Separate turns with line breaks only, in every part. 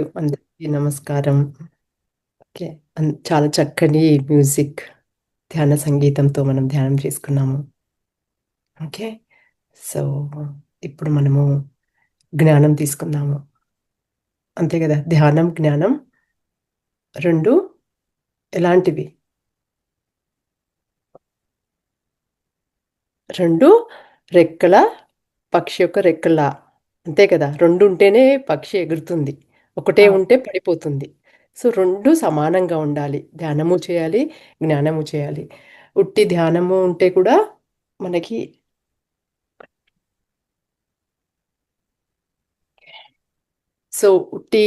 అందరికీ నమస్కారం. ఓకే. చాలా చక్కని మ్యూజిక్, ధ్యాన సంగీతంతో మనం ధ్యానం చేసుకున్నాము. ఓకే. సో, ఇప్పుడు మనము జ్ఞానం తీసుకుందాము. అంతే గదా! ధ్యానం, జ్ఞానం 2 ఎలాంటివి? 2 రెక్కల పక్షి యొక్క రెక్కలా. అంతే కదా! 2 ఉంటేనే పక్షి ఎగురుతుంది. ఒకటే ఉంటే పడిపోతుంది. సో, 2 సమానంగా ఉండాలి. ధ్యానము చేయాలి, జ్ఞానము చేయాలి. ఉట్టి ధ్యానము ఉంటే కూడా మనకి సో, ఉట్టి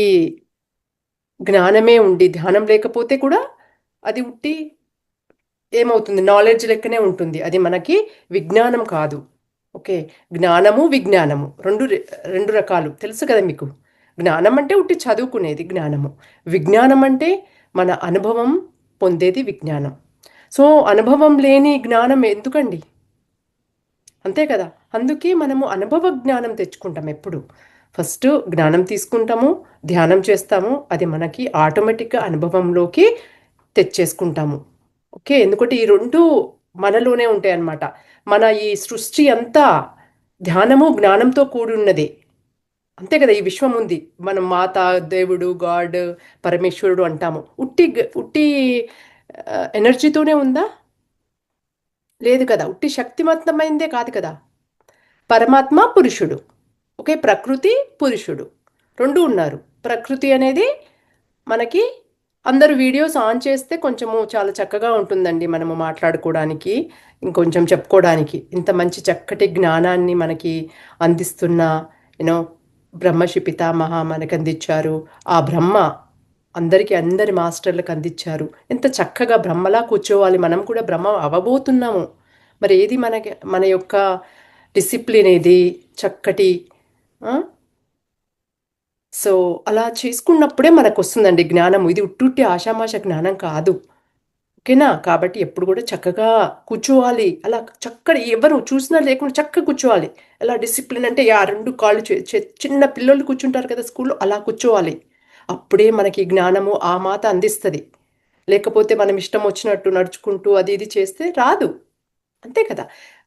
జ్ఞానమే ఉండి ధ్యానం లేకపోతే కూడా అది ఉట్టి ఏమవుతుంది? నాలెడ్జ్ లెక్కనే ఉంటుంది. అది మనకి విజ్ఞానం కాదు. ఓకే. జ్ఞానము, విజ్ఞానము 2 రకాలు. తెలుసు కదా మీకు. జ్ఞానం అంటే ఉట్టి చదువుకునేది జ్ఞానము. విజ్ఞానం అంటే మన అనుభవం పొందేది విజ్ఞానం. సో, అనుభవం లేని జ్ఞానం ఎందుకండి? అంతే కదా! అందుకే మనము అనుభవ జ్ఞానం తెచ్చుకుంటాం ఎప్పుడు. ఫస్ట్ జ్ఞానం తీసుకుంటాము, ధ్యానం చేస్తాము. అది మనకి ఆటోమేటిక్‌గా అనుభవంలోకి తెచ్చేసుకుంటాము. ఓకే. ఎందుకంటే ఈ 2 మనలోనే ఉంటాయన్నమాట. మన ఈ సృష్టి అంతా ధ్యానము, జ్ఞానంతో కూడున్నదే. అంతే కదా! ఈ విశ్వం ఉంది. మనం మాత, దేవుడు, గాడ్, పరమేశ్వరుడు అంటాము. ఉట్టి ఎనర్జీతోనే ఉందా? లేదు కదా! ఉట్టి శక్తివంతమైందే కాదు కదా! పరమాత్మ, పురుషుడు. ఓకే. ప్రకృతి, పురుషుడు. 2 ఉన్నారు. ప్రకృతి అనేది మనకి అందరూ వీడియోస్ ఆన్ చేస్తే కొంచెము చాలా చక్కగా ఉంటుందండి మనము మాట్లాడుకోవడానికి, ఇంకొంచెం చెప్పుకోవడానికి. ఇంత మంచి చక్కటి జ్ఞానాన్ని మనకి అందిస్తున్న యూనో బ్రహ్మర్షి పితామహ మనకు అందించారు. ఆ బ్రహ్మ అందరి మాస్టర్లకు అందించారు. ఎంత చక్కగా బ్రహ్మలా కూర్చోవాలి. మనం కూడా బ్రహ్మ అవ్వబోతున్నాము. మరి ఏది మన యొక్క డిసిప్లిన్ ఏది? చక్కటి ఆ! సో, అలా చేసుకున్నప్పుడే మనకొస్తుందండి జ్ఞానము. ఇది ఉట్టుట్టి ఆషామాష జ్ఞానం కాదు. ఓకేనా? కాబట్టి ఎప్పుడు కూడా చక్కగా కూర్చోవాలి. అలా చక్కగా ఎవరు చూసినా లేకుండా చక్కగా కూర్చోవాలి. ఎలా డిసిప్లిన్ అంటే 2 కాళ్ళు చిన్న పిల్లోళ్ళు కూర్చుంటారు కదా స్కూల్‌లో అలా కూర్చోవాలి. అప్పుడే మనకి జ్ఞానము ఆ మాత అందిస్తది. లేకపోతే మనం ఇష్టం వచ్చినట్టు నడుచుకుంటూ అది ఇది చేస్తే రాదు. అంతే కదా!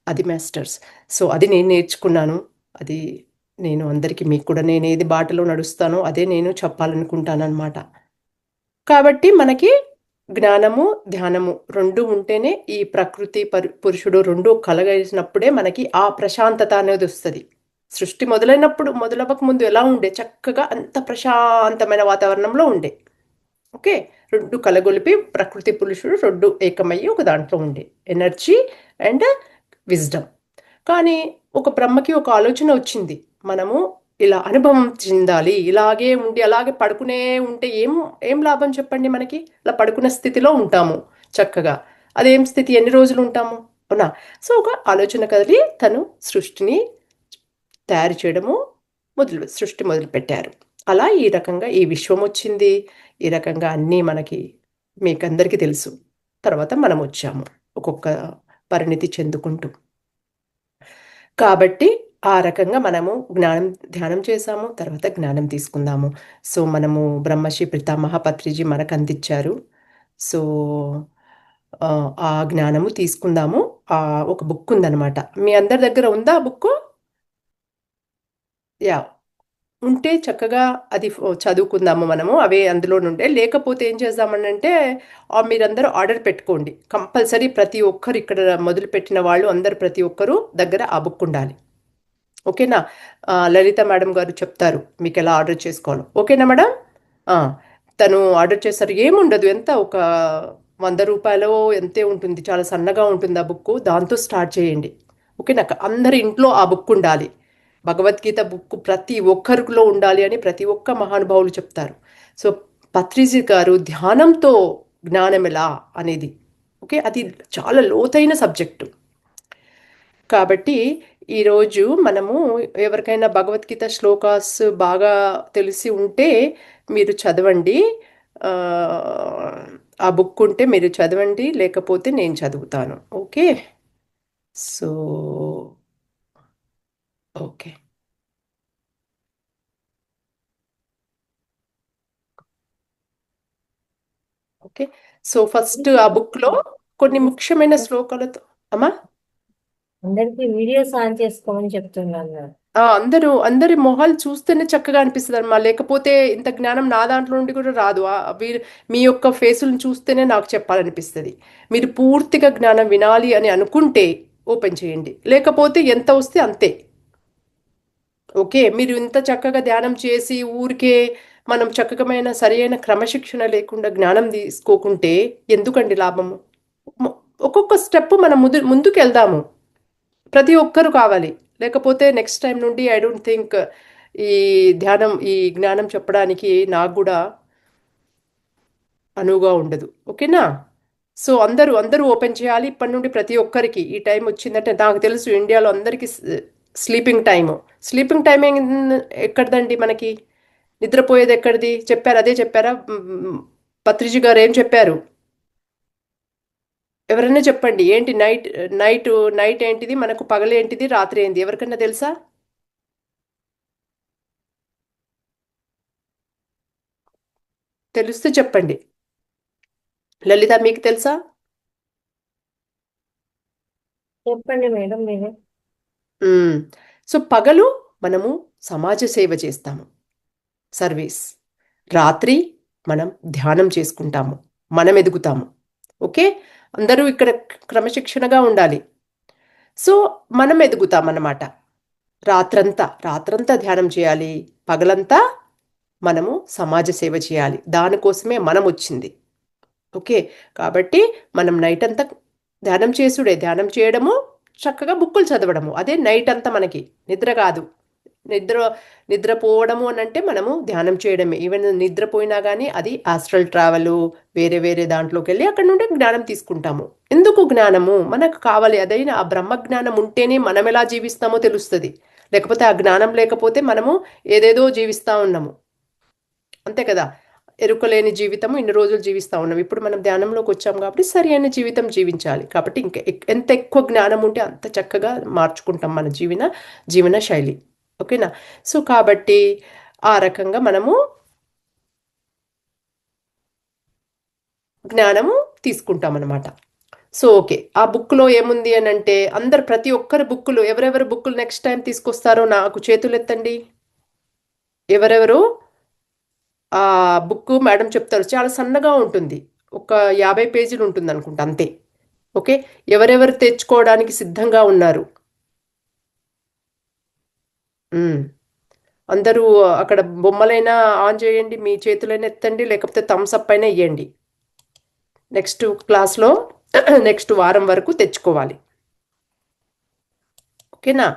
అది మాస్టర్స్. సో, అది నేను నేర్చుకున్నాను. అది నేను అందరికీ మీకు కూడా నేనేది బాటలో నడుస్తానో అదే నేను చెప్పాలనుకుంటాననమాట. కాబట్టి మనకి జ్ఞానము, ధ్యానము 2 ఉంటేనే ఈ ప్రకృతి, పురుషుడు 2 కలగలిసినప్పుడే మనకి ఆ ప్రశాంతత అనేదొస్తది. సృష్టి మొదలవ్వక ముందు ఎలా ఉండే? చక్కగా అంత ప్రశాంతమైన వాతావరణంలో ఉండే. ఓకే. 2 కలగొలిపి ప్రకృతి, పురుషుడు 2 ఏకమయ్యి ఒక దాంట్లో ఉండే. Energy and wisdom. కానీ ఒక బ్రహ్మకి ఒక ఆలోచన వచ్చింది. మనము ఇలా అనుభవం చెందాలి. ఇలాగే ఉండి, అలాగే పడుకునే ఉంటే ఏం లాభం చెప్పండి మనకి? అలా పడుకున్న స్థితిలో ఉంటాము చక్కగా. అదేం స్థితి? ఎన్ని రోజులు ఉంటాము? అవునా? సో, ఒక ఆలోచన కలిగి తను సృష్టిని తయారు చేయడము సృష్టి మొదలుపెట్టారు. అలా ఈ రకంగా ఈ విశ్వమొచ్చింది. ఈ రకంగా అన్నీ మనకి మీకందరికీ తెలుసు. తర్వాత మనమొచ్చాము. ఒక్కొక్క పరిణితి చెందుకుంటూ. కాబట్టి ఆ రకంగా మనము ధ్యానం చేశాము. తర్వాత జ్ఞానం తీసుకుందాము. సో, మనము బ్రహ్మర్షి పితామహ పత్రిజీ మనకందిచ్చారు. సో, ఆ జ్ఞానము తీసుకుందాము. ఒక బుక్కుందనమాట. మీ అందరి దగ్గర ఉందా ఆ బుక్కు? యాహ్! ఉంటే చక్కగా అది చదువుకుందాము మనము. అవే అందులో నుండే. లేకపోతే ఏం చేద్దామనంటే మీరందరూ ఆర్డర్ పెట్టుకోండి. కంపల్సరీ ప్రతి ఒక్కరు ఇక్కడ మొదలుపెట్టిన వాళ్ళు అందరూ ప్రతి ఒక్కరు దగ్గర ఆ బుక్ ఉండాలి. ఓకేనా? లలిత మేడం గారు చెప్తారు మీకెలా ఆర్డర్ చేసుకోవాలో. ఓకేనా మేడం? ఆ! తను ఆర్డర్ చేస్తారు. ఏముండదు. ఎంత ఒక రూ. 100 ఎంతే ఉంటుంది. చాలా సన్నగా ఉంటుంది ఆ బుక్కు. దాంతో స్టార్ట్ చేయండి. ఓకేనా? అందరి ఇంట్లో ఆ బుక్ ఉండాలి. భగవద్గీత బుక్ ప్రతి ఒక్కరిలో ఉండాలి అని ప్రతి ఒక్క మహానుభావులు చెప్తారు. సో, పత్రిజీ గారు ధ్యానంతో జ్ఞానమెలా అనేది. ఓకే. అది చాలా లోతైన సబ్జెక్టు. కాబట్టి ఈరోజు మనము ఎవరికైనా భగవద్గీత శ్లోకాస్ బాగా తెలిసి ఉంటే మీరు చదవండి. ఆ బుక్ ఉంటే మీరు చదవండి. లేకపోతే నేను చదువుతాను. Okay. So, okay. Okay. So first ఆ బుక్ లో కొన్ని ముఖ్యమైన శ్లోకాలతో అమ్మా
అందరికి వీడియోస్ ఆన్ చేసుకోమని చెప్తున్నాను.
అందరి మొహాలు చూస్తేనే చక్కగా అనిపిస్తుంది అమ్మా. లేకపోతే ఇంత జ్ఞానం నా దాంట్లో నుండి కూడా రాదు. మీ యొక్క ఫేసులను చూస్తేనే నాకు చెప్పాలనిపిస్తుంది. మీరు పూర్తిగా జ్ఞానం వినాలి అని అనుకుంటే ఓపెన్ చేయండి, లేకపోతే ఎంత వస్తే అంతే. ఓకే, మీరు ఇంత చక్కగా ధ్యానం చేసి ఊరికే మనం చక్కగమైన సరి అయిన క్రమశిక్షణ లేకుండా జ్ఞానం తీసుకోకుంటే ఎందుకండి లాభము? మ- ఒక్కొక్క స్టెప్ మనం ముందుకు వెళ్దాము. ప్రతి ఒక్కరు కావాలి. లేకపోతే నెక్స్ట్ టైం నుండి ఐ డోంట్ థింక్ ఈ ఈ జ్ఞానం చెప్పడానికి నాకు కూడా అనువుగా ఉండదు. ఓకేనా? సో అందరూ అందరూ ఓపెన్ చేయాలి ఇప్పటి నుండి. ప్రతి ఒక్కరికి ఈ టైం వచ్చిందంటే, నాకు తెలుసు ఇండియాలో అందరికీ స్లీపింగ్ టైము. స్లీపింగ్ టైం ఎక్కడిదండి మనకి? నిద్రపోయేది ఎక్కడిది చెప్పారు? అదే చెప్పారా? పత్రిజీ గారు ఏం చెప్పారు? ఎవరైనా చెప్పండి. ఏంటి నైట్ నైట్ ఏంటిది మనకు? పగలేంటిది? రాత్రి ఏంటి? ఎవరికన్నా తెలుసా? తెలిస్తే చెప్పండి. లలిత, మీకు తెలుసా?
చెప్పండి మేడం మీరే.
మ్మ్. సో పగలు మనము సమాజ సేవ చేస్తాము, సర్వీస్. రాత్రి మనం ధ్యానం చేసుకుంటాము, మనం ఎదుగుతాము. ఓకే, అందరూ ఇక్కడ క్రమశిక్షణగా ఉండాలి. సో మనం ఎదుగుతాం అన్నమాట. రాత్రంతా ధ్యానం చేయాలి, పగలంతా మనము సమాజ సేవ చేయాలి. దానికోసమే మనం వచ్చింది. ఓకే, కాబట్టి మనం నైట్ అంతా ధ్యానం చేయడము, చక్కగా బుక్కులు చదవడము, అదే నైట్ అంతా మనకి. నిద్ర కాదు. నిద్ర నిద్రపోవడము అని అంటే మనము ధ్యానం చేయడమే. ఈవెన్ నిద్రపోయినా కానీ అది ఆస్ట్రల్ ట్రావెల్, వేరే వేరే దాంట్లోకి వెళ్ళి అక్కడ నుండి జ్ఞానం తీసుకుంటాము. ఎందుకు జ్ఞానము మనకు కావాలి? అదైనా ఆ బ్రహ్మ జ్ఞానం ఉంటేనే మనం ఎలా జీవిస్తామో తెలుస్తుంది. లేకపోతే ఆ జ్ఞానం లేకపోతే మనము ఏదేదో జీవిస్తా ఉన్నాము, అంతే కదా. ఎరుకలేని జీవితము ఇన్ని రోజులు జీవిస్తా ఉన్నాం. ఇప్పుడు మనం ధ్యానంలోకి వచ్చాం కాబట్టి సరి అయిన జీవితం జీవించాలి. కాబట్టి ఇంకా ఎంత ఎక్కువ జ్ఞానం ఉంటే అంత చక్కగా మార్చుకుంటాం మన జీవన శైలి. ఓకేనా? సో కాబట్టి ఆ రకంగా మనము జ్ఞానము తీసుకుంటాం అన్నమాట. సో ఓకే, ఆ బుక్లో ఏముంది అని అంటే, ప్రతి ఒక్కరు బుక్కులు, ఎవరెవరు బుక్కులు నెక్స్ట్ టైం తీసుకొస్తారో నాకు చేతులు ఎత్తండి. ఎవరెవరు ఆ బుక్ మేడం చెప్తారు, చాలా సన్నగా ఉంటుంది, ఒక 50 పేజీలు ఉంటుంది అనుకుంటా, అంతే. ఓకే, ఎవరెవరు తెచ్చుకోవడానికి సిద్ధంగా ఉన్నారు? మ్మ్. అందరూ అక్కడ బొమ్మలైనా ఆన్ చేయండి, మీ చేతులైనా ఎత్తండి, లేకపోతే థమ్స్ అప్ అయినా ఇవ్వండి. నెక్స్ట్ క్లాస్లో నెక్స్ట్ వారం వరకు తెచ్చుకోవాలి. ఓకేనా?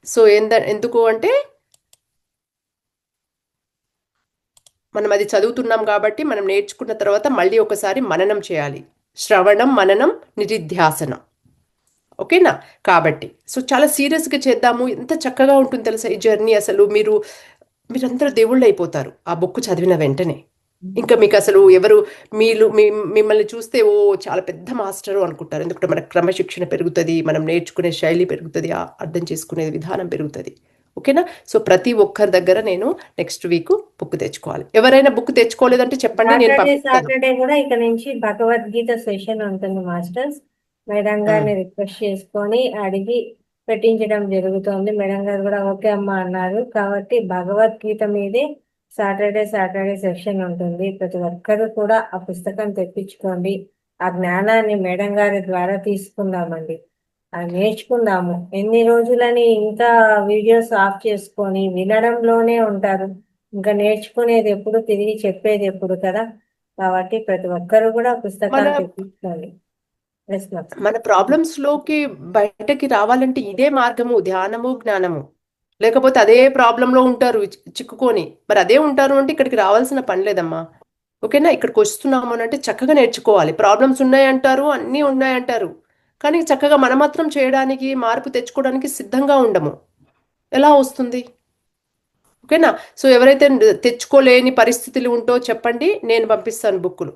సో ఎందుకు అంటే మనం అది చదువుతున్నాం కాబట్టి మనం నేర్చుకున్న తర్వాత మళ్ళీ ఒకసారి మననం చేయాలి. శ్రవణం మననం నిధిధ్యాసనం. ఓకేనా? కాబట్టి సో చాలా సీరియస్గా చేద్దాము. ఎంత చక్కగా ఉంటుంది తెలుసా ఈ జర్నీ. అసలు మీరందరూ దేవుళ్ళు అయిపోతారు ఆ బుక్ చదివిన వెంటనే. ఇంకా మీకు అసలు ఎవరు మిమ్మల్ని చూస్తే ఓ చాలా పెద్ద మాస్టరు అనుకుంటారు. ఎందుకంటే మన క్రమశిక్షణ పెరుగుతుంది, మనం నేర్చుకునే శైలి పెరుగుతుంది, అర్థం చేసుకునే విధానం పెరుగుతుంది. ఓకేనా? సో ప్రతి ఒక్కరి దగ్గర నేను నెక్స్ట్ వీక్ బుక్ తెచ్చుకోవాలి. ఎవరైనా బుక్ తెచ్చుకోలేదంటే చెప్పండి, నేను
సాటర్డే
పంపిస్తాను.
సాటర్డే కూడా ఇక నుంచి భగవద్గీత సెషన్ ఉంటుంది మాస్టర్స్. మేడం
ఉమ్.
గారిని రిక్వెస్ట్ చేసుకొని అడిగి పెట్టించడం జరుగుతుంది. మేడం గారు కూడా ఓకే అమ్మా అన్నారు. కాబట్టి భగవద్గీత మీదే సాటర్డే సాటర్డే సెషన్ ఉంటుంది. ప్రతి ఒక్కరు కూడా ఆ పుస్తకం తెప్పించుకోండి. ఆ జ్ఞానాన్ని మేడం గారి ద్వారా తీసుకుందామండి. అది నేర్చుకుందాము. ఎన్ని రోజులని ఇంకా వీడియోస్ ఆఫ్ చేసుకొని వినడంలోనే ఉంటారు. ఇంకా నేర్చుకునేది ఎప్పుడు, తిరిగి చెప్పేది ఎప్పుడు కదా. కాబట్టి ప్రతి ఒక్కరు కూడా
మన
పుస్తకాలు తెప్పించుకోండి. Yes ma'am.
మన ప్రాబ్లమ్స్ లోకి బయటకి రావాలంటే ఇదే మార్గము, ధ్యానము జ్ఞానము. లేకపోతే అదే ప్రాబ్లంలో ఉంటారు చిక్కుకొని. మరి అదే ఉంటారు అంటే ఇక్కడికి రావాల్సిన పని లేదమ్మా. ఓకేనా? ఇక్కడికి వస్తున్నాము అని అంటే చక్కగా నేర్చుకోవాలి. ప్రాబ్లమ్స్ ఉన్నాయంటారు, అన్నీ ఉన్నాయంటారు, కానీ చక్కగా మనం మాత్రం చేయడానికి, మార్పు తెచ్చుకోవడానికి సిద్ధంగా ఉండము. ఎలా వస్తుంది? ఓకేనా? సో ఎవరైతే తెచ్చుకోలేని పరిస్థితులు ఉంటో చెప్పండి, నేను పంపిస్తాను బుక్కులు.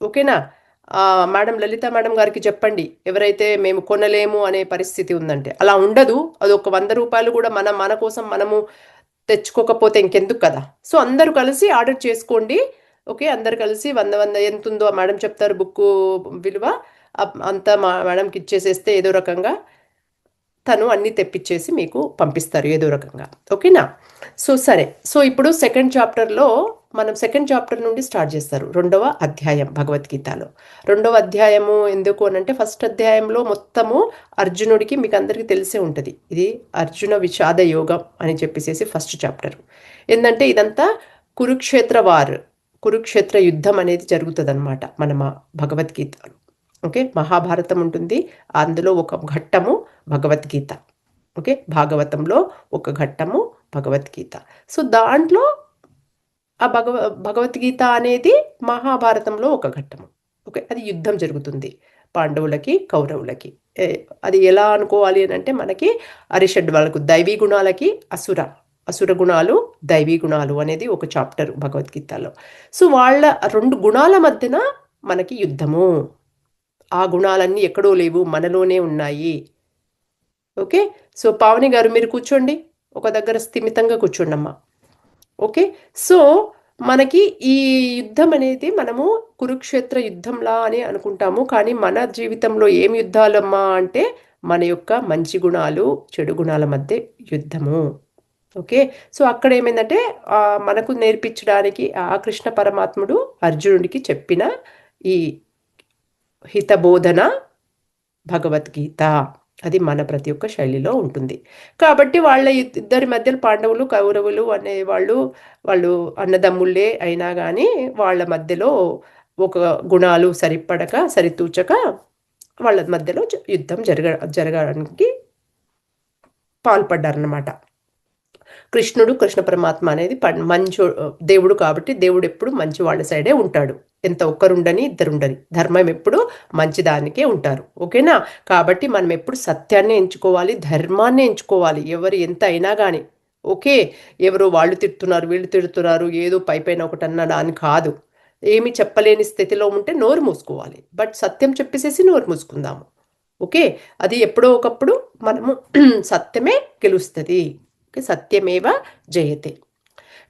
ఓకేనా? మేడం లలిత మేడం గారికి చెప్పండి, ఎవరైతే మేము కొనలేము అనే పరిస్థితి ఉందంటే. అలా ఉండదు. అది ఒక 100 రూపాయలు కూడా మన కోసం మనము తెచ్చుకోకపోతే ఇంకెందుకు కదా. సో అందరూ కలిసి ఆర్డర్ చేసుకోండి. ఓకే, అందరు కలిసి 100 ఎంత ఉందో మేడం చెప్తారు బుక్ విలువ, అంతా మేడంకి ఇచ్చేసేస్తే ఏదో రకంగా తను అన్ని తెప్పించేసి మీకు పంపిస్తారు ఏదో రకంగా. ఓకేనా? సో సరే, సో ఇప్పుడు సెకండ్ చాప్టర్లో మనం సెకండ్ చాప్టర్ నుండి స్టార్ట్ చేస్తారు, 2వ అధ్యాయం భగవద్గీతలో. 2వ అధ్యాయము ఎందుకు అనంటే, ఫస్ట్ అధ్యాయంలో మొత్తము అర్జునుడికి మీకు అందరికీ తెలిసే ఉంటుంది, ఇది అర్జున విషాద యోగం అని చెప్పేసి ఫస్ట్ చాప్టర్. ఏంటంటే ఇదంతా కురుక్షేత్ర వార్, కురుక్షేత్ర యుద్ధం అనేది జరుగుతుంది అనమాట మన భగవద్గీతలో. ఓకే, మహాభారతం ఉంటుంది, అందులో ఒక ఘట్టము భగవద్గీత. ఓకే, భాగవతంలో ఒక ఘట్టము భగవద్గీత. సో దాంట్లో ఆ భగవద్గీత అనేది మహాభారతంలో ఒక ఘట్టము. ఓకే, అది యుద్ధం జరుగుతుంది పాండవులకి కౌరవులకి. అది ఎలా అనుకోవాలి అని అంటే, మనకి అరిషడ్ వాళ్ళకు దైవీ గుణాలకి అసుర గుణాలు, దైవీ గుణాలు అనేది ఒక చాప్టర్ భగవద్గీతలో. సో వాళ్ళ 2 గుణాల మధ్యన మనకి యుద్ధము. ఆ గుణాలన్నీ ఎక్కడో లేవు, మనలోనే ఉన్నాయి. ఓకే, సో పావని గారు మీరు కూర్చోండి, ఒక దగ్గర స్థిమితంగా కూర్చోండి అమ్మా. ఓకే, సో మనకి ఈ యుద్ధం అనేది మనము కురుక్షేత్ర యుద్ధంలా అని అనుకుంటాము, కానీ మన జీవితంలో ఏం యుద్ధాలమ్మా అంటే, మన యొక్క మంచి గుణాలు చెడు గుణాల మధ్య యుద్ధము. ఓకే, సో అక్కడ ఏమైందంటే మనకు నేర్పించడానికి ఆ కృష్ణ పరమాత్ముడు అర్జునుడికి చెప్పిన ఈ హితబోధన భగవద్గీత, అది మన ప్రతి ఒక్క శైలిలో ఉంటుంది. కాబట్టి వాళ్ళ ఇద్దరి మధ్యలో పాండవులు కౌరవులు అనే వాళ్ళు అన్నదమ్ముళ్ళే అయినా కానీ వాళ్ళ మధ్యలో ఒక గుణాలు సరితూచక వాళ్ళ మధ్యలో యుద్ధం జరగడానికి పాల్పడ్డారన్నమాట. కృష్ణ పరమాత్మ అనేది మంచు దేవుడు కాబట్టి, దేవుడు ఎప్పుడు మంచి వాళ్ళ సైడే ఉంటాడు. ఎంత ఒక్కరుండని ఇద్దరుండని, ధర్మం ఎప్పుడు మంచిదానికే ఉంటారు. ఓకేనా? కాబట్టి మనం ఎప్పుడు సత్యాన్ని ఎంచుకోవాలి, ధర్మాన్ని ఎంచుకోవాలి, ఎవరు ఎంత అయినా కానీ. ఓకే, ఎవరో వాళ్ళు తిడుతున్నారు వీళ్ళు తిడుతున్నారు ఏదో పైపైన ఒకటి అన్నదాని కాదు. ఏమి చెప్పలేని స్థితిలో ఉంటే నోరు మూసుకోవాలి, బట్ సత్యం చెప్పేసేసి నోరు మూసుకుందాము. ఓకే, అది ఎప్పుడో ఒకప్పుడు మనము సత్యమే గెలుస్తుంది. సత్యమేవ జయతే.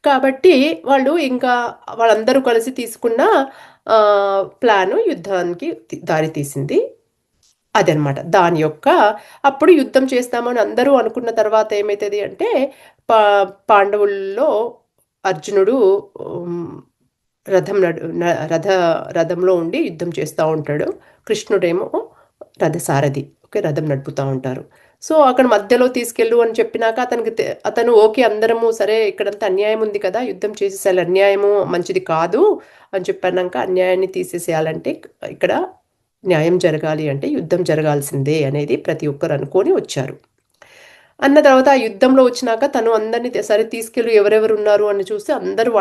కాబట్టి వాళ్ళందరూ కలిసి తీసుకున్న ప్లాను యుద్ధానికి దారి తీసింది. అదనమాట దాని యొక్క. అప్పుడు యుద్ధం చేస్తామని అందరూ అనుకున్న తర్వాత ఏమవుతుంది అంటే, పాండవుల్లో అర్జునుడు రథంలో ఉండి యుద్ధం చేస్తూ ఉంటాడు, కృష్ణుడేమో రథసారథి. ఓకే, రథం నడుపుతూ ఉంటారు. సో అక్కడ మధ్యలో తీసుకెళ్ళు అని చెప్పినాక అతను ఓకే, అందరము సరే ఇక్కడంతా అన్యాయం ఉంది కదా, యుద్ధం చేసేసేయాలి, అన్యాయము మంచిది కాదు అని చెప్పాక, అన్యాయాన్ని తీసేసేయాలంటే ఇక్కడ న్యాయం జరగాలి అంటే యుద్ధం జరగాల్సిందే అనేది ప్రతి ఒక్కరు అనుకొని వచ్చారు. అన్న తర్వాత ఆ యుద్ధంలో వచ్చినాక తను అందరినీ సరే తీసుకెళ్ళి ఎవరెవరు ఉన్నారు అని చూస్తే అందరూ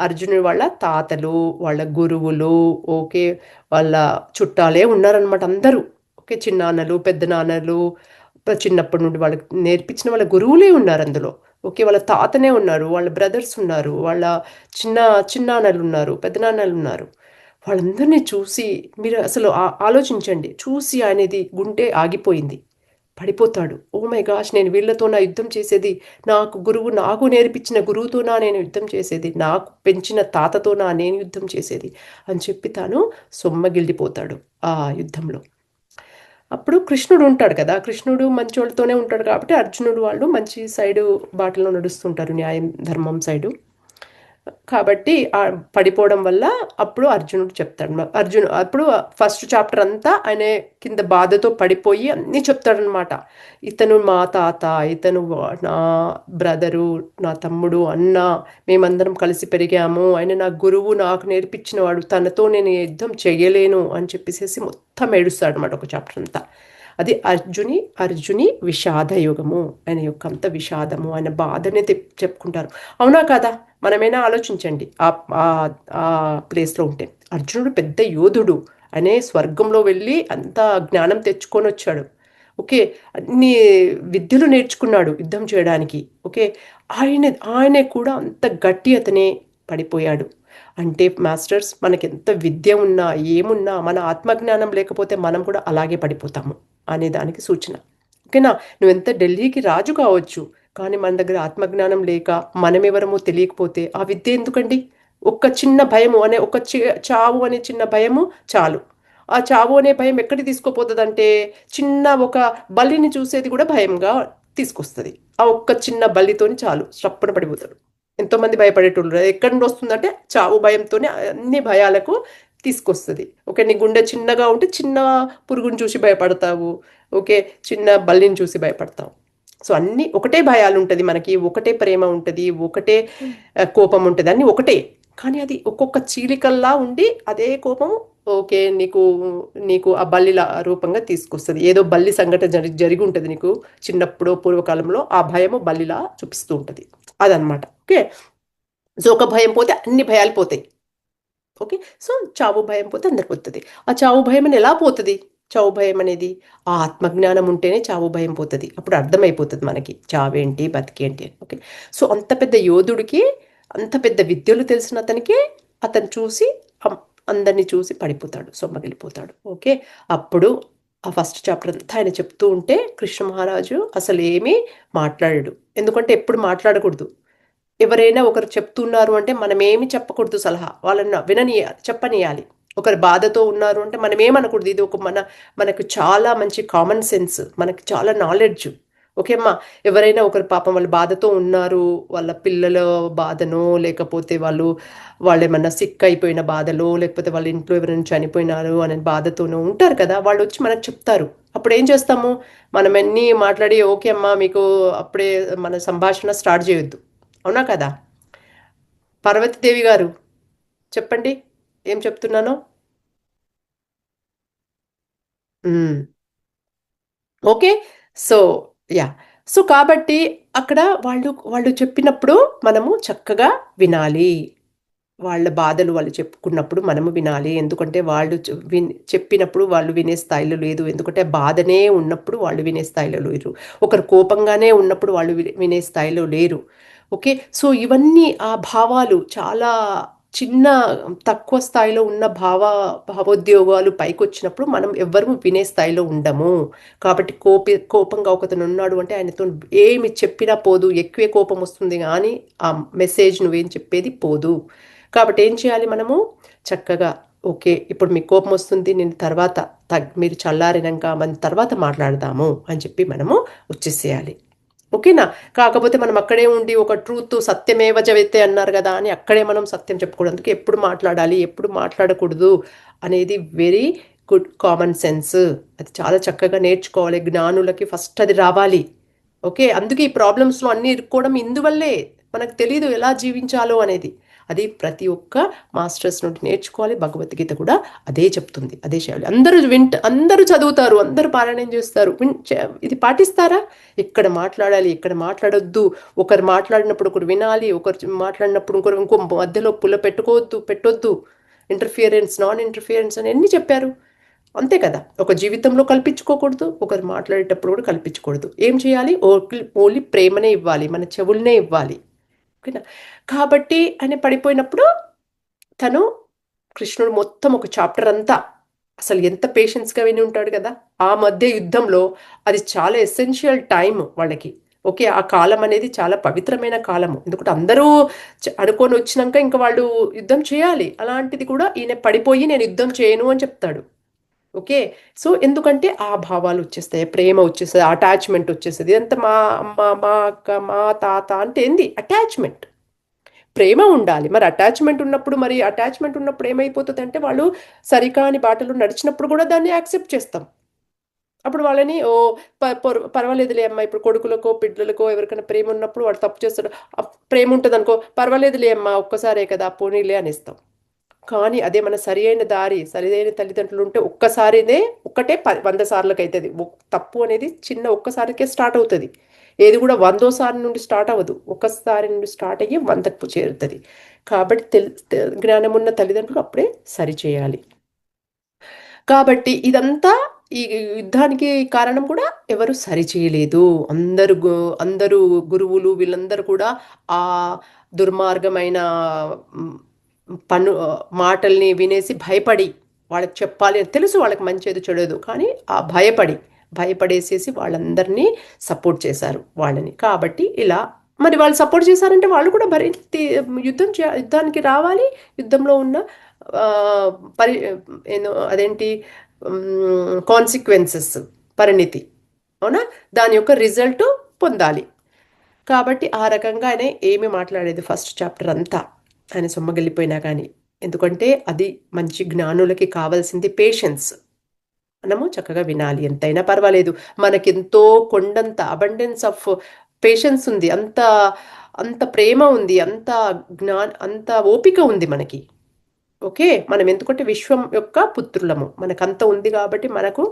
అర్జునుడి వాళ్ళ తాతలు, వాళ్ళ గురువులు, ఓకే వాళ్ళ చుట్టాలే ఉన్నారనమాట అందరూ. ఓకే, చిన్నాన్నలు పెద్దనాన్నలు, చిన్నప్పటి నుండి వాళ్ళకి నేర్పించిన వాళ్ళ గురువులే ఉన్నారు అందులో. ఓకే, వాళ్ళ తాతనే ఉన్నారు, వాళ్ళ బ్రదర్స్ ఉన్నారు, వాళ్ళ చిన్నాన్నలు ఉన్నారు, పెద్దనాన్నలు ఉన్నారు. వాళ్ళందరినీ చూసి మీరు అసలు ఆలోచించండి, చూసి అనేది గుండె ఆగిపోయింది, పడిపోతాడు. ఓ మై గాష్, నేను వీళ్ళతో నా యుద్ధం చేసేది, నాకు నేర్పించిన గురువుతోనా నేను యుద్ధం చేసేది, నాకు పెంచిన తాతతోనా నేను యుద్ధం చేసేది అని చెప్పి తాను సొమ్మగిల్లిపోతాడు ఆ యుద్ధంలో. అప్పుడు కృష్ణుడు ఉంటాడు కదా, కృష్ణుడు మంచోళ్ళతోనే ఉంటాడు కాబట్టి అర్జునుడు వాళ్ళు మంచి సైడు బాటలో నడుస్తుంటారు, న్యాయం ధర్మం సైడు. కాబట్టి పడిపోవడం వల్ల అప్పుడు అర్జునుడు చెప్తాడు. అప్పుడు ఫస్ట్ చాప్టర్ అంతా ఆయన కింద బాధతో పడిపోయి అన్నీ చెప్తాడనమాట. ఇతను మా తాత, ఇతను నా బ్రదరు, నా తమ్ముడు, అన్న, మేమందరం కలిసి పెరిగాము, ఆయన నా గురువు, నాకు నేర్పించిన వాడు, తనతో నేను యుద్ధం చేయలేను అని చెప్పేసి మొత్తం ఏడుస్తాడు అనమాట ఒక చాప్టర్ అంతా. అది అర్జుని విషాదయుగము, ఆయన యొక్క అంత విషాదము, ఆయన బాధనే చెప్పుకుంటారు. అవునా కదా? మనమైనా ఆలోచించండి, ఆ ప్లేస్లో ఉంటే. అర్జునుడు పెద్ద యోధుడు, అనే స్వర్గంలో వెళ్ళి అంత జ్ఞానం తెచ్చుకొని వచ్చాడు. ఓకే, అన్ని విద్యలు నేర్చుకున్నాడు యుద్ధం చేయడానికి. ఓకే, ఆయనే కూడా అంత గట్టి అతనే పడిపోయాడు. అంటే మాస్టర్స్, మనకి ఎంత విద్య ఉన్నా ఏమున్నా మన ఆత్మజ్ఞానం లేకపోతే మనం కూడా అలాగే పడిపోతాము అనే దానికి సూచన. ఓకేనా? నువ్వెంత ఢిల్లీకి రాజు కావచ్చు, కానీ మన దగ్గర ఆత్మజ్ఞానం లేక మనమెవరమో తెలియకపోతే ఆ విద్య ఎందుకండి? ఒక చిన్న భయము అనే చావు అనే చిన్న భయము చాలు. ఆ చావు అనే భయం ఎక్కడికి తీసుకుపోతుందంటే చిన్న ఒక బల్లిని చూసేది కూడా భయంగా తీసుకొస్తుంది. ఆ ఒక్క చిన్న బల్లితోని చాలు చప్పున పడిపోతాడు. ఎంతోమంది భయపడేటోళ్ళు. ఎక్కడి నుండి వస్తుందంటే చావు భయంతోనే అన్ని భయాలకు తీసుకొస్తుంది. ఓకే, నీ గుండె చిన్నగా ఉంటే చిన్న పురుగుని చూసి భయపడతావు. ఓకే, చిన్న బల్లిని చూసి భయపడతావు. సో అన్ని ఒకటే భయాలు ఉంటుంది మనకి, ఒకటే ప్రేమ ఉంటుంది, ఒకటే కోపం ఉంటుంది, అన్ని ఒకటే. కానీ అది ఒక్కొక్క చీలికల్లా ఉండి అదే కోపం ఓకే నీకు నీకు ఆ బల్లిల రూపంగా తీసుకొస్తుంది. ఏదో బల్లి సంఘటన జరిగి ఉంటుంది నీకు చిన్నప్పుడు పూర్వకాలంలో, ఆ భయము బల్లిలా చూపిస్తూ ఉంటుంది. అదనమాట. ఓకే, సో ఒక భయం పోతే అన్ని భయాలు పోతాయి. ఓకే, సో చావు భయం పోతే అందరికి పోతుంది. ఆ చావు భయం అని ఎలా పోతుంది? చావు భయం అనేది ఆ ఆత్మజ్ఞానం ఉంటేనే చావు భయం పోతుంది. అప్పుడు అర్థమైపోతుంది మనకి చావేంటి బతికేంటి అని. ఓకే, సో అంత పెద్ద యోధుడికి అంత పెద్ద విద్యలు తెలిసిన అతనికి అతను చూసి అందరినీ చూసి పడిపోతాడు, సొమ్మగిలిపోతాడు. ఓకే, అప్పుడు ఆ ఫస్ట్ చాప్టర్ అంతా ఆయన చెప్తూ ఉంటే కృష్ణ మహారాజు అసలు ఏమీ మాట్లాడాడు. ఎందుకంటే ఎప్పుడు మాట్లాడకూడదు. ఎవరైనా ఒకరు చెప్తున్నారు అంటే మనం ఏమి చెప్పకూడదు సలహా, వాళ్ళని విననీయాలి, చెప్పనీయాలి. ఒకరు బాధతో ఉన్నారు అంటే మనం ఏమనకూడదు. ఇది ఒక మనకు చాలా మంచి కామన్ సెన్స్, మనకి చాలా నాలెడ్జ్. ఓకే అమ్మా, ఎవరైనా ఒకరు పాపం వాళ్ళు బాధతో ఉన్నారు, వాళ్ళ పిల్లల బాధనో లేకపోతే వాళ్ళు ఏమన్నా సిక్ అయిపోయిన బాధలో లేకపోతే వాళ్ళ ఇంట్లో ఎవరైనా చనిపోయినారు అనే బాధతోనో ఉంటారు కదా, వాళ్ళు వచ్చి మనకు చెప్తారు. అప్పుడు ఏం చేస్తాము, మనం అన్నీ మాట్లాడి ఓకే అమ్మా మీకు అప్పుడే మన సంభాషణ స్టార్ట్ చేయొద్దు. అవునా కదా? పార్వతీదేవి గారు చెప్పండి ఏం చెప్తున్నానో. ఓకే, సో యా, సో కాబట్టి అక్కడ వాళ్ళు చెప్పినప్పుడు మనము చక్కగా వినాలి. వాళ్ళ బాధలు వాళ్ళు చెప్పుకున్నప్పుడు మనము వినాలి. ఎందుకంటే వాళ్ళు చెప్పినప్పుడు వాళ్ళు వినే స్థాయిలో లేదు. ఎందుకంటే బాధనే ఉన్నప్పుడు వాళ్ళు వినే స్థాయిలో లేరు. ఒకరు కోపంగానే ఉన్నప్పుడు వాళ్ళు వినే స్థాయిలో లేరు. ఓకే, సో ఇవన్నీ ఆ భావాలు చాలా చిన్న తక్కువ స్థాయిలో ఉన్న భావోద్యోగాలు పైకి వచ్చినప్పుడు మనం ఎవ్వరూ వినే స్థాయిలో ఉండము. కాబట్టి కోపంగా ఒకతను ఉన్నాడు అంటే ఆయనతో ఏమి చెప్పినా పోదు, ఎక్కువే కోపం వస్తుంది కానీ ఆ మెసేజ్ నువ్వేం చెప్పేది పోదు. కాబట్టి ఏం చేయాలి మనము చక్కగా ఓకే ఇప్పుడు మీకు కోపం వస్తుంది, నేను తర్వాత మీరు చల్లారినాక మన తర్వాత మాట్లాడదాము అని చెప్పి మనము వచ్చేసేయాలి. ఓకేనా? కాకపోతే మనం అక్కడే ఉండి ఒక ట్రూత్ సత్యమేవ జయతే అన్నారు కదా అని అక్కడే మనం సత్యం చెప్పుకోవడం, అందుకే ఎప్పుడు మాట్లాడాలి ఎప్పుడు మాట్లాడకూడదు అనేది వెరీ గుడ్ కామన్ సెన్స్. అది చాలా చక్కగా నేర్చుకోవాలి. జ్ఞానులకి ఫస్ట్ అది రావాలి. ఓకే, అందుకే ఈ ప్రాబ్లమ్స్లో అన్నీ ఇరుక్కోవడం ఇందువల్లే. మనకు తెలీదు ఎలా జీవించాలో అనేది. అది ప్రతి ఒక్క మాస్టర్స్ నుండి నేర్చుకోవాలి. భగవద్గీత కూడా అదే చెప్తుంది, అదే చేయాలి. అందరూ చదువుతారు, అందరూ పారాయణం చేస్తారు, ఇది పాటిస్తారా? ఇక్కడ మాట్లాడాలి, ఇక్కడ మాట్లాడొద్దు, ఒకరు మాట్లాడినప్పుడు ఒకరు వినాలి, ఒకరు మాట్లాడినప్పుడు ఇంకో మధ్యలో పెట్టొద్దు, నాన్ ఇంటర్ఫియరెన్స్ అని ఎన్ని చెప్పారు. అంతే కదా, ఒక జీవితంలో కల్పించుకోకూడదు, ఒకరు మాట్లాడేటప్పుడు కూడా కల్పించకూడదు. ఏం చేయాలి? ఓన్లీ ప్రేమనే ఇవ్వాలి, మన చెవులనే ఇవ్వాలి. ఓకేనా? కాబట్టి ఆయన పడిపోయినప్పుడు తను కృష్ణుడు మొత్తం ఒక చాప్టర్ అంతా అసలు ఎంత పేషెన్స్గా విని ఉంటాడు కదా. ఆ మధ్య యుద్ధంలో అది చాలా ఎసెన్షియల్ టైం వాళ్ళకి. ఓకే, ఆ కాలం అనేది చాలా పవిత్రమైన కాలము. ఎందుకంటే అందరూ అనుకొని వచ్చినాక ఇంకా వాళ్ళు యుద్ధం చేయాలి. అలాంటిది కూడా ఈయన పడిపోయి నేను యుద్ధం చేయను అని చెప్తాడు. ఓకే, సో ఎందుకంటే ఆ భావాలు వచ్చేస్తాయి, ప్రేమ వచ్చేస్తుంది, అటాచ్మెంట్ వచ్చేస్తుంది. ఇదంతా మా అమ్మ మా అక్క మా తాత అంటే ఏంది అటాచ్మెంట్. ప్రేమ ఉండాలి. మరి అటాచ్మెంట్ ఉన్నప్పుడు ఏమైపోతుంది అంటే వాళ్ళు సరికాని బాటలు నడిచినప్పుడు కూడా దాన్ని యాక్సెప్ట్ చేస్తాం. అప్పుడు వాళ్ళని పర్వాలేదులే అమ్మ, ఇప్పుడు కొడుకులకో పిల్లలకో ఎవరికైనా ప్రేమ ఉన్నప్పుడు వాడు తప్పు చేస్తాడు, ప్రేమ ఉంటుంది అనుకో, పర్వాలేదులే అమ్మ ఒక్కసారే కదా పోనీలే అని ఇస్తాం. కానీ అదే మన సరైన తల్లిదండ్రులు ఉంటే ఒక్కటే 100 సార్లకి అవుతుంది. తప్పు అనేది చిన్న ఒక్కసారికే స్టార్ట్ అవుతుంది. ఏది కూడా 100సారి నుండి స్టార్ట్ అవ్వదు, ఒక్కసారి నుండి స్టార్ట్ అయ్యి 100కు చేరుతుంది. కాబట్టి జ్ఞానం ఉన్న తల్లిదండ్రులు అప్పుడే సరిచేయాలి. కాబట్టి ఇదంతా ఈ యుద్ధానికి కారణం కూడా ఎవరు సరిచేయలేదు. అందరూ గురువులు వీళ్ళందరూ కూడా ఆ దుర్మార్గమైన మాటల్ని వినేసి భయపడి, వాళ్ళకి చెప్పాలి అని తెలుసు వాళ్ళకి మంచిది చెడదు, కానీ ఆ భయపడేసేసి వాళ్ళందరినీ సపోర్ట్ చేశారు వాళ్ళని. కాబట్టి ఇలా మరి వాళ్ళు సపోర్ట్ చేశారంటే వాళ్ళు కూడా యుద్ధానికి రావాలి. యుద్ధంలో ఉన్న ఆ, పరి అదేంటి కాన్సిక్వెన్సెస్, పరిణితి, అవునా, దాని యొక్క రిజల్ట్ పొందాలి. కాబట్టి ఆ రకంగా ఆయన ఏమి మాట్లాడేది ఫస్ట్ చాప్టర్ అంతా, ఆయన సొమ్మగిల్లిపోయినా కానీ. ఎందుకంటే అది మంచి జ్ఞానులకి కావాల్సింది పేషెన్స్. మనము చక్కగా వినాలి, ఎంతైనా పర్వాలేదు. మనకెంతో కొండంత అబండెన్స్ ఆఫ్ పేషెన్స్ ఉంది, అంత అంత ప్రేమ ఉంది, అంత ఓపిక ఉంది మనకి. ఓకే, మనం ఎందుకంటే విశ్వం యొక్క పుత్రులము, మనకంత ఉంది కాబట్టి మనకు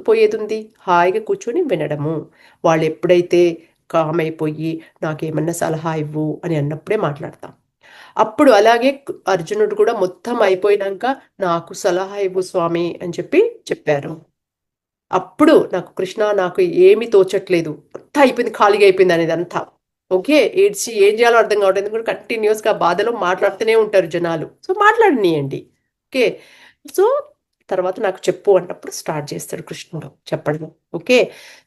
పోయేది ఉంది, హాయిగా కూర్చొని వినడము. వాళ్ళు ఎప్పుడైతే కామ్ అయిపోయి నాకేమన్నా సలహా ఇవ్వు అని అన్నప్పుడే మాట్లాడతాం. అప్పుడు అలాగే అర్జునుడు కూడా మొత్తం అయిపోయినాక నాకు సలహా ఇవ్వు స్వామి అని చెప్పారు. అప్పుడు నాకు కృష్ణ నాకు ఏమీ తోచట్లేదు, అంతా అయిపోయింది, ఖాళీగా అయిపోయింది అనేది అంతా. ఓకే, ఏడ్చి ఏం చేయాలో అర్థం కావట్లేదు, ఎందుకంటే కంటిన్యూస్గా బాధలో మాట్లాడుతూనే ఉంటారు జనాలు. సో మాట్లాడనీయండి. ఓకే, సో తర్వాత నాకు చెప్పు అన్నప్పుడు స్టార్ట్ చేస్తాడు కృష్ణుడు చెప్పడం. ఓకే,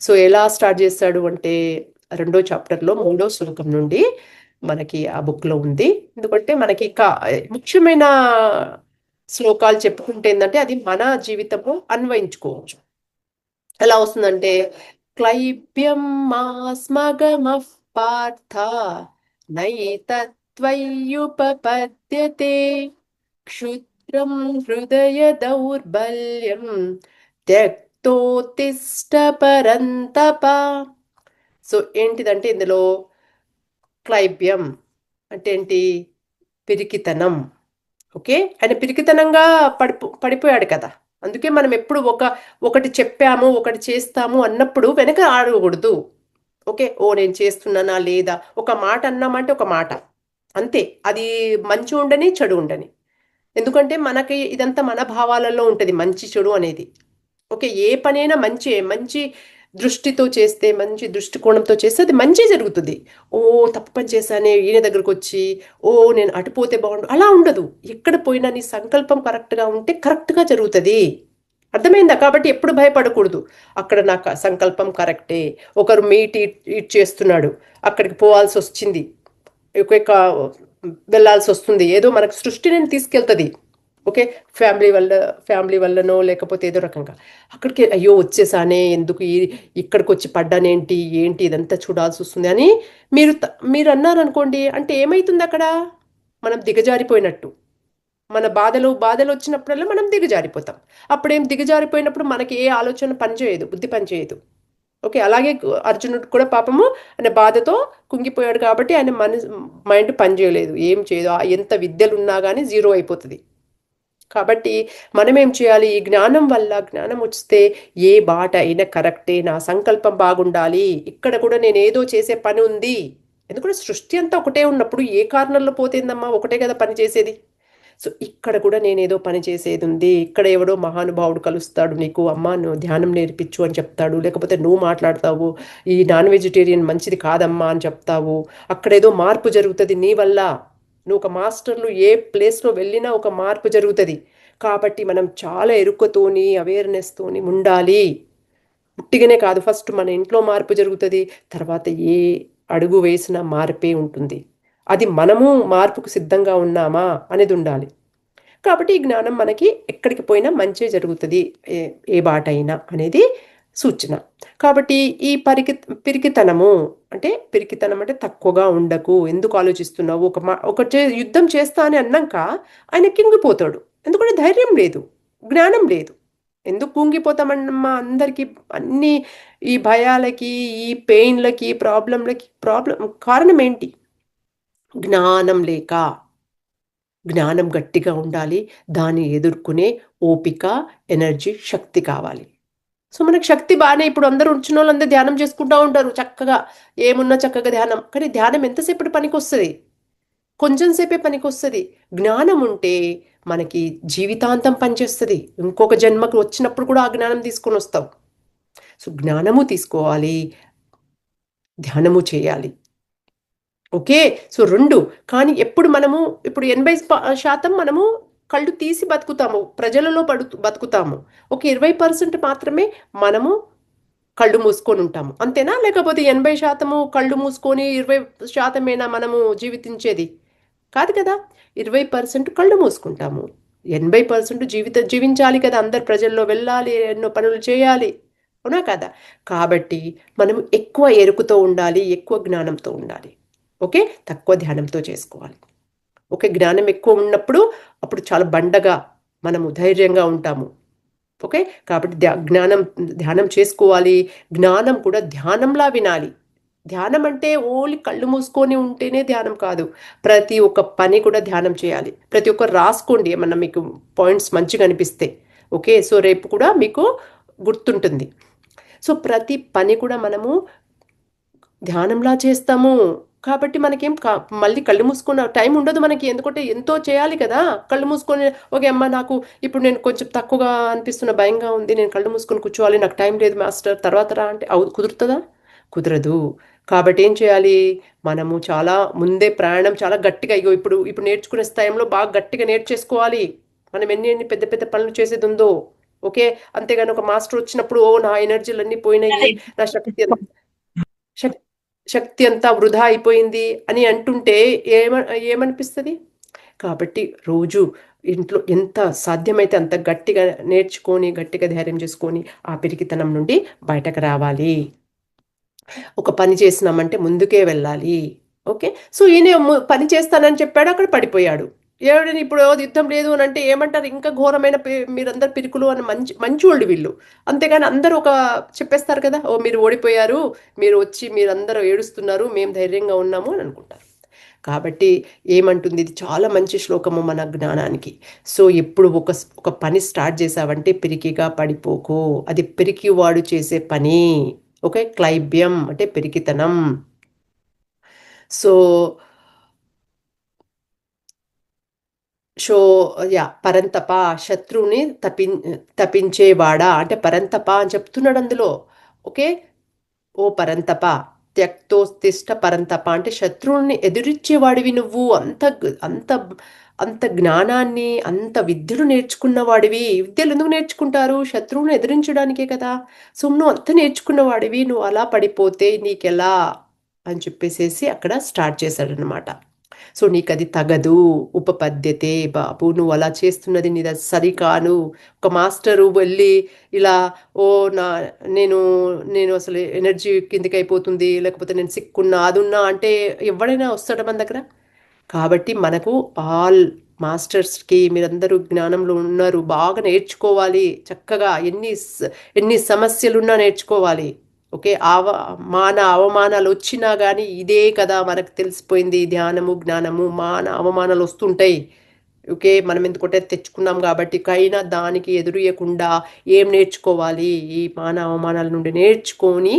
సో ఎలా స్టార్ట్ చేస్తాడు అంటే 2వ చాప్టర్లో 3వ శ్లోకం నుండి మనకి ఆ బుక్లో ఉంది. ఎందుకంటే మనకి ముఖ్యమైన శ్లోకాలు చెప్పుకుంటే ఏంటంటే అది మన జీవితంలో అన్వయించుకోవచ్చు. ఎలా వస్తుందంటే క్లైబ్యం మాస్మగమః పార్థ నైతత్త్వయ్యుపపద్యతే క్షుద్రం హృదయ దౌర్బల్యం త్యక్తోత్తిష్ట పరంతప. సో ఏంటిదంటే ఇందులో క్లైబ్యం అంటే ఏంటి? పిరికితనం. ఓకే, ఆయన పిరికితనంగా పడిపోయాడు కదా. అందుకే మనం ఎప్పుడు ఒకటి చెప్పాము ఒకటి చేస్తాము అన్నప్పుడు వెనక ఆడకూడదు. ఓకే, ఓ నేను చేస్తున్నానా లేదా, ఒక మాట అన్నామంటే ఒక మాట అంతే, అది మంచి ఉండని చెడు ఉండని. ఎందుకంటే మనకి ఇదంతా మన భావాలలో ఉంటుంది, మంచి చెడు అనేది. ఓకే, ఏ పనైనా మంచి మంచి దృష్టితో చేస్తే, మంచి దృష్టికోణంతో చేస్తే అది మంచి జరుగుతుంది. ఓ తప్పు పని చేశానే ఈయన దగ్గరకు వచ్చి ఓ నేను అటుపోతే బాగుండు అలా ఉండదు. ఎక్కడ పోయినా నీ సంకల్పం కరెక్ట్గా ఉంటే కరెక్ట్గా జరుగుతుంది. అర్థమైందా? కాబట్టి ఎప్పుడు భయపడకూడదు. అక్కడ నాకు సంకల్పం కరెక్టే, ఒకరు మీట్ ఈట్ చేస్తున్నాడు, అక్కడికి పోవాల్సి వచ్చింది, ఒక వెళ్ళాల్సి వస్తుంది, ఏదో మనకు సృష్టి నేను తీసుకెళ్తుంది. ఓకే, ఫ్యామిలీ వల్లనో లేకపోతే ఏదో రకంగా అక్కడికి అయ్యో వచ్చేసానే, ఎందుకు ఇక్కడికి వచ్చి పడ్డానేంటి, ఏంటి ఇదంతా చూడాల్సి వస్తుంది అని మీరు అన్నారనుకోండి, అంటే ఏమైతుంది అక్కడ? మనం దిగజారిపోయినట్టు. మన బాధలు వచ్చినప్పుడల్లా మనం దిగజారిపోతాం. అప్పుడేం దిగజారిపోయినప్పుడు మనకి ఏ ఆలోచన పనిచేయదు, బుద్ధి పనిచేయదు. ఓకే, అలాగే అర్జునుడు కూడా పాపము ఆయన బాధతో కుంగిపోయాడు కాబట్టి ఆయన మైండ్ పనిచేయలేదు, ఏం చేయదు, ఎంత విద్యలు ఉన్నా కానీ జీరో అయిపోతుంది. కాబట్టి మనం ఏం చేయాలి? ఈ జ్ఞానం వల్ల, జ్ఞానం వస్తే ఏ బాట అయినా కరెక్టే, నా సంకల్పం బాగుండాలి, ఇక్కడ కూడా నేను ఏదో చేసే పని ఉంది. ఎందుకంటే సృష్టి అంతా ఒకటే ఉన్నప్పుడు ఏ కారణంలో పోతేందమ్మా, ఒకటే కదా పని చేసేది. సో ఇక్కడ కూడా నేనేదో పని చేసేది ఉంది, ఇక్కడ ఎవడో మహానుభావుడు కలుస్తాడు, నీకు అమ్మ నువ్వు ధ్యానం నేర్పించు అని చెప్తాడు, లేకపోతే నువ్వు మాట్లాడతావు ఈ నాన్ వెజిటేరియన్ మంచిది కాదమ్మా అని చెప్తావు, అక్కడేదో మార్పు జరుగుతుంది నీ వల్ల. నువ్వు ఒక మాస్టర్లు ఏ ప్లేస్లో వెళ్ళినా ఒక మార్పు జరుగుతుంది. కాబట్టి మనం చాలా ఎరుకతోని అవేర్నెస్తోని ఉండాలి. పుట్టిగానే కాదు, ఫస్ట్ మన ఇంట్లో మార్పు జరుగుతుంది, తర్వాత ఏ అడుగు వేసిన మార్పే ఉంటుంది. అది మనము మార్పుకు సిద్ధంగా ఉన్నామా అనేది ఉండాలి. కాబట్టి ఈ జ్ఞానం మనకి ఎక్కడికి పోయినా మంచి జరుగుతుంది, ఏ బాట అయినా అనేది సూచన. కాబట్టి ఈ పిరికితనం అంటే తక్కువగా ఉండకు, ఎందుకు ఆలోచిస్తున్నావు, యుద్ధం చేస్తా అని అన్నాక ఆయన కింగిపోతాడు. ఎందుకంటే ధైర్యం లేదు, జ్ఞానం లేదు. ఎందుకు కుంగిపోతామన్నమ్మా అందరికీ? అన్ని ఈ భయాలకి, ఈ పెయిన్లకి, ప్రాబ్లం కారణం ఏంటి? జ్ఞానం లేక. జ్ఞానం గట్టిగా ఉండాలి, దాన్ని ఎదుర్కొనే ఓపిక, ఎనర్జీ, శక్తి కావాలి. సో మనకు శక్తి బాగానే, ఇప్పుడు అందరూ వచ్చిన వాళ్ళందరూ ధ్యానం చేసుకుంటూ ఉంటారు చక్కగా, ఏమున్నా చక్కగా ధ్యానం. కానీ ధ్యానం ఎంతసేపు పనికి వస్తుంది? కొంచెం సేపే పనికి వస్తుంది. జ్ఞానం ఉంటే మనకి జీవితాంతం పనిచేస్తుంది. ఇంకొక జన్మకు వచ్చినప్పుడు కూడా ఆ జ్ఞానం తీసుకొని వస్తాం. సో జ్ఞానము తీసుకోవాలి, ధ్యానము చేయాలి. Okay, so 2. కానీ ఇప్పుడు 80% మనము కళ్ళు తీసి బతుకుతాము, ప్రజలలో బతుకుతాము. ఒక 20% మాత్రమే మనము కళ్ళు మూసుకొని ఉంటాము అంతేనా? లేకపోతే 80% కళ్ళు మూసుకొని 20%మేనా మనము జీవించేది? కాదు కదా. 20% కళ్ళు మూసుకుంటాము, 80% జీవించాలి కదా, అందరు ప్రజల్లో వెళ్ళాలి, ఎన్నో పనులు చేయాలి, అవునా కదా. కాబట్టి మనం ఎక్కువ ఎరుకుతో ఉండాలి, ఎక్కువ జ్ఞానంతో ఉండాలి. ఓకే, తక్కువ ధ్యానంతో చేసుకోవాలి. ఓకే, జ్ఞానం ఎక్కువ ఉన్నప్పుడు అప్పుడు చాలా బండగా మనము ధైర్యంగా ఉంటాము. ఓకే, కాబట్టి ధ్యానం చేసుకోవాలి. జ్ఞానం కూడా ధ్యానంలా వినాలి. ధ్యానం అంటే ఓన్లీ కళ్ళు మూసుకొని ఉంటేనే ధ్యానం కాదు. ప్రతి ఒక్క పని కూడా ధ్యానం చేయాలి. ప్రతి ఒక్కరు రాసుకోండి ఏమన్నా మీకు పాయింట్స్ మంచిగా అనిపిస్తే. ఓకే, సో రేపు కూడా మీకు గుర్తుంటుంది. సో ప్రతి పని కూడా మనము ధ్యానంలా చేస్తాము. కాబట్టి మనకేం మళ్ళీ కళ్ళు మూసుకున్న టైం ఉండదు మనకి, ఎందుకంటే ఎంతో చేయాలి కదా. కళ్ళు మూసుకొని ఓకే అమ్మ నాకు ఇప్పుడు నేను కొంచెం తక్కువగా అనిపిస్తున్న, భయంగా ఉంది, నేను కళ్ళు మూసుకొని కూర్చోవాలి, నాకు టైం లేదు మాస్టర్, తర్వాత రా అంటే కుదురుతుందా? కుదరదు. కాబట్టి ఏం చేయాలి, మనము చాలా ముందే ప్రయాణం చాలా గట్టిగా ఇగో ఇప్పుడు ఇప్పుడు నేర్చుకునే స్థాయిలో బాగా గట్టిగా నేర్చేసుకోవాలి. మనం ఎన్ని ఎన్ని పెద్ద పెద్ద పనులు చేసేది ఉందో. ఓకే, అంతేగాని ఒక మాస్టర్ వచ్చినప్పుడు ఓ నా ఎనర్జీలు అన్నీ పోయినాయి, నా శక్- శక్తి అంతా వృధా అయిపోయింది అని అంటుంటే ఏమ ఏమనిపిస్తుంది? కాబట్టి రోజు ఇంట్లో ఎంత సాధ్యమైతే అంత గట్టిగా నేర్చుకొని గట్టిగా ధైర్యం చేసుకొని ఆ పిరికితనం నుండి బయటకు రావాలి. ఒక పని చేసినామంటే ముందుకే వెళ్ళాలి. ఓకే, సో ఈయన పని చేస్తానని చెప్పాడు, అక్కడ పడిపోయాడు. ఏమిటని ఇప్పుడు యుద్ధం లేదు అని అంటే ఏమంటారు? ఇంకా ఘోరమైన మీరందరు పిరుకులు అని మంచోళ్ళు వీళ్ళు. అంతేగాని అందరూ ఒక చెప్పేస్తారు కదా, ఓ మీరు ఓడిపోయారు, మీరు వచ్చి మీరందరూ ఏడుస్తున్నారు, మేము ధైర్యంగా ఉన్నాము అని అనుకుంటారు. కాబట్టి ఏమంటుంది, ఇది చాలా మంచి శ్లోకము మన జ్ఞానానికి. సో ఎప్పుడు ఒక పని స్టార్ట్ చేసావంటే పిరికిగా పడిపోకు. అది పిరికి వాడు చేసే పని. ఓకే, క్లైబ్యం అంటే పిరికితనం. సో షో పరంతప, శత్రువుని తపించేవాడా అంటే పరంతప అని చెప్తున్నాడు అందులో. ఓకే, ఓ పరంతప, త్యక్తోత్తిష్ట పరంతప అంటే శత్రువుల్ని ఎదురిచ్చేవాడివి నువ్వు. అంత అంత జ్ఞానాన్ని అంత విద్యను నేర్చుకున్నవాడివి. విద్యలు ఎందుకు నేర్చుకుంటారు? శత్రువుని ఎదిరించడానికే కదా. సో నువ్వు అంత నేర్చుకున్నవాడివి, నువ్వు అలా పడిపోతే నీకెలా అని చెప్పేసేసి అక్కడ స్టార్ట్ చేశాడనమాట. సో నీకు అది తగదు, ఉపపద్యతే బాబు, నువ్వు అలా చేస్తున్నది నీది సరికాను. ఒక మాస్టరు వెళ్ళి ఇలా ఓ నా నేను నేను అసలు ఎనర్జీ కిందకి అయిపోతుంది, లేకపోతే నేను సిక్కున్నా అదున్నా అంటే ఎవడైనా వస్తాడా మన దగ్గర? కాబట్టి మనకు ఆల్ మాస్టర్స్కి మీరందరూ జ్ఞానంలో ఉన్నారు, బాగా నేర్చుకోవాలి చక్కగా. ఎన్ని సమస్యలున్నా నేర్చుకోవాలి. ఓకే, అవమానాలు వచ్చినా కానీ ఇదే కదా మనకు తెలిసిపోయింది, ధ్యానము జ్ఞానము. అవమానాలు వస్తుంటాయి. ఓకే, మనం ఎందుకంటే తెచ్చుకున్నాం కాబట్టి, కైనా దానికి ఎదురియకుండా ఏం నేర్చుకోవాలి, ఈ అవమానాల నుండి నేర్చుకొని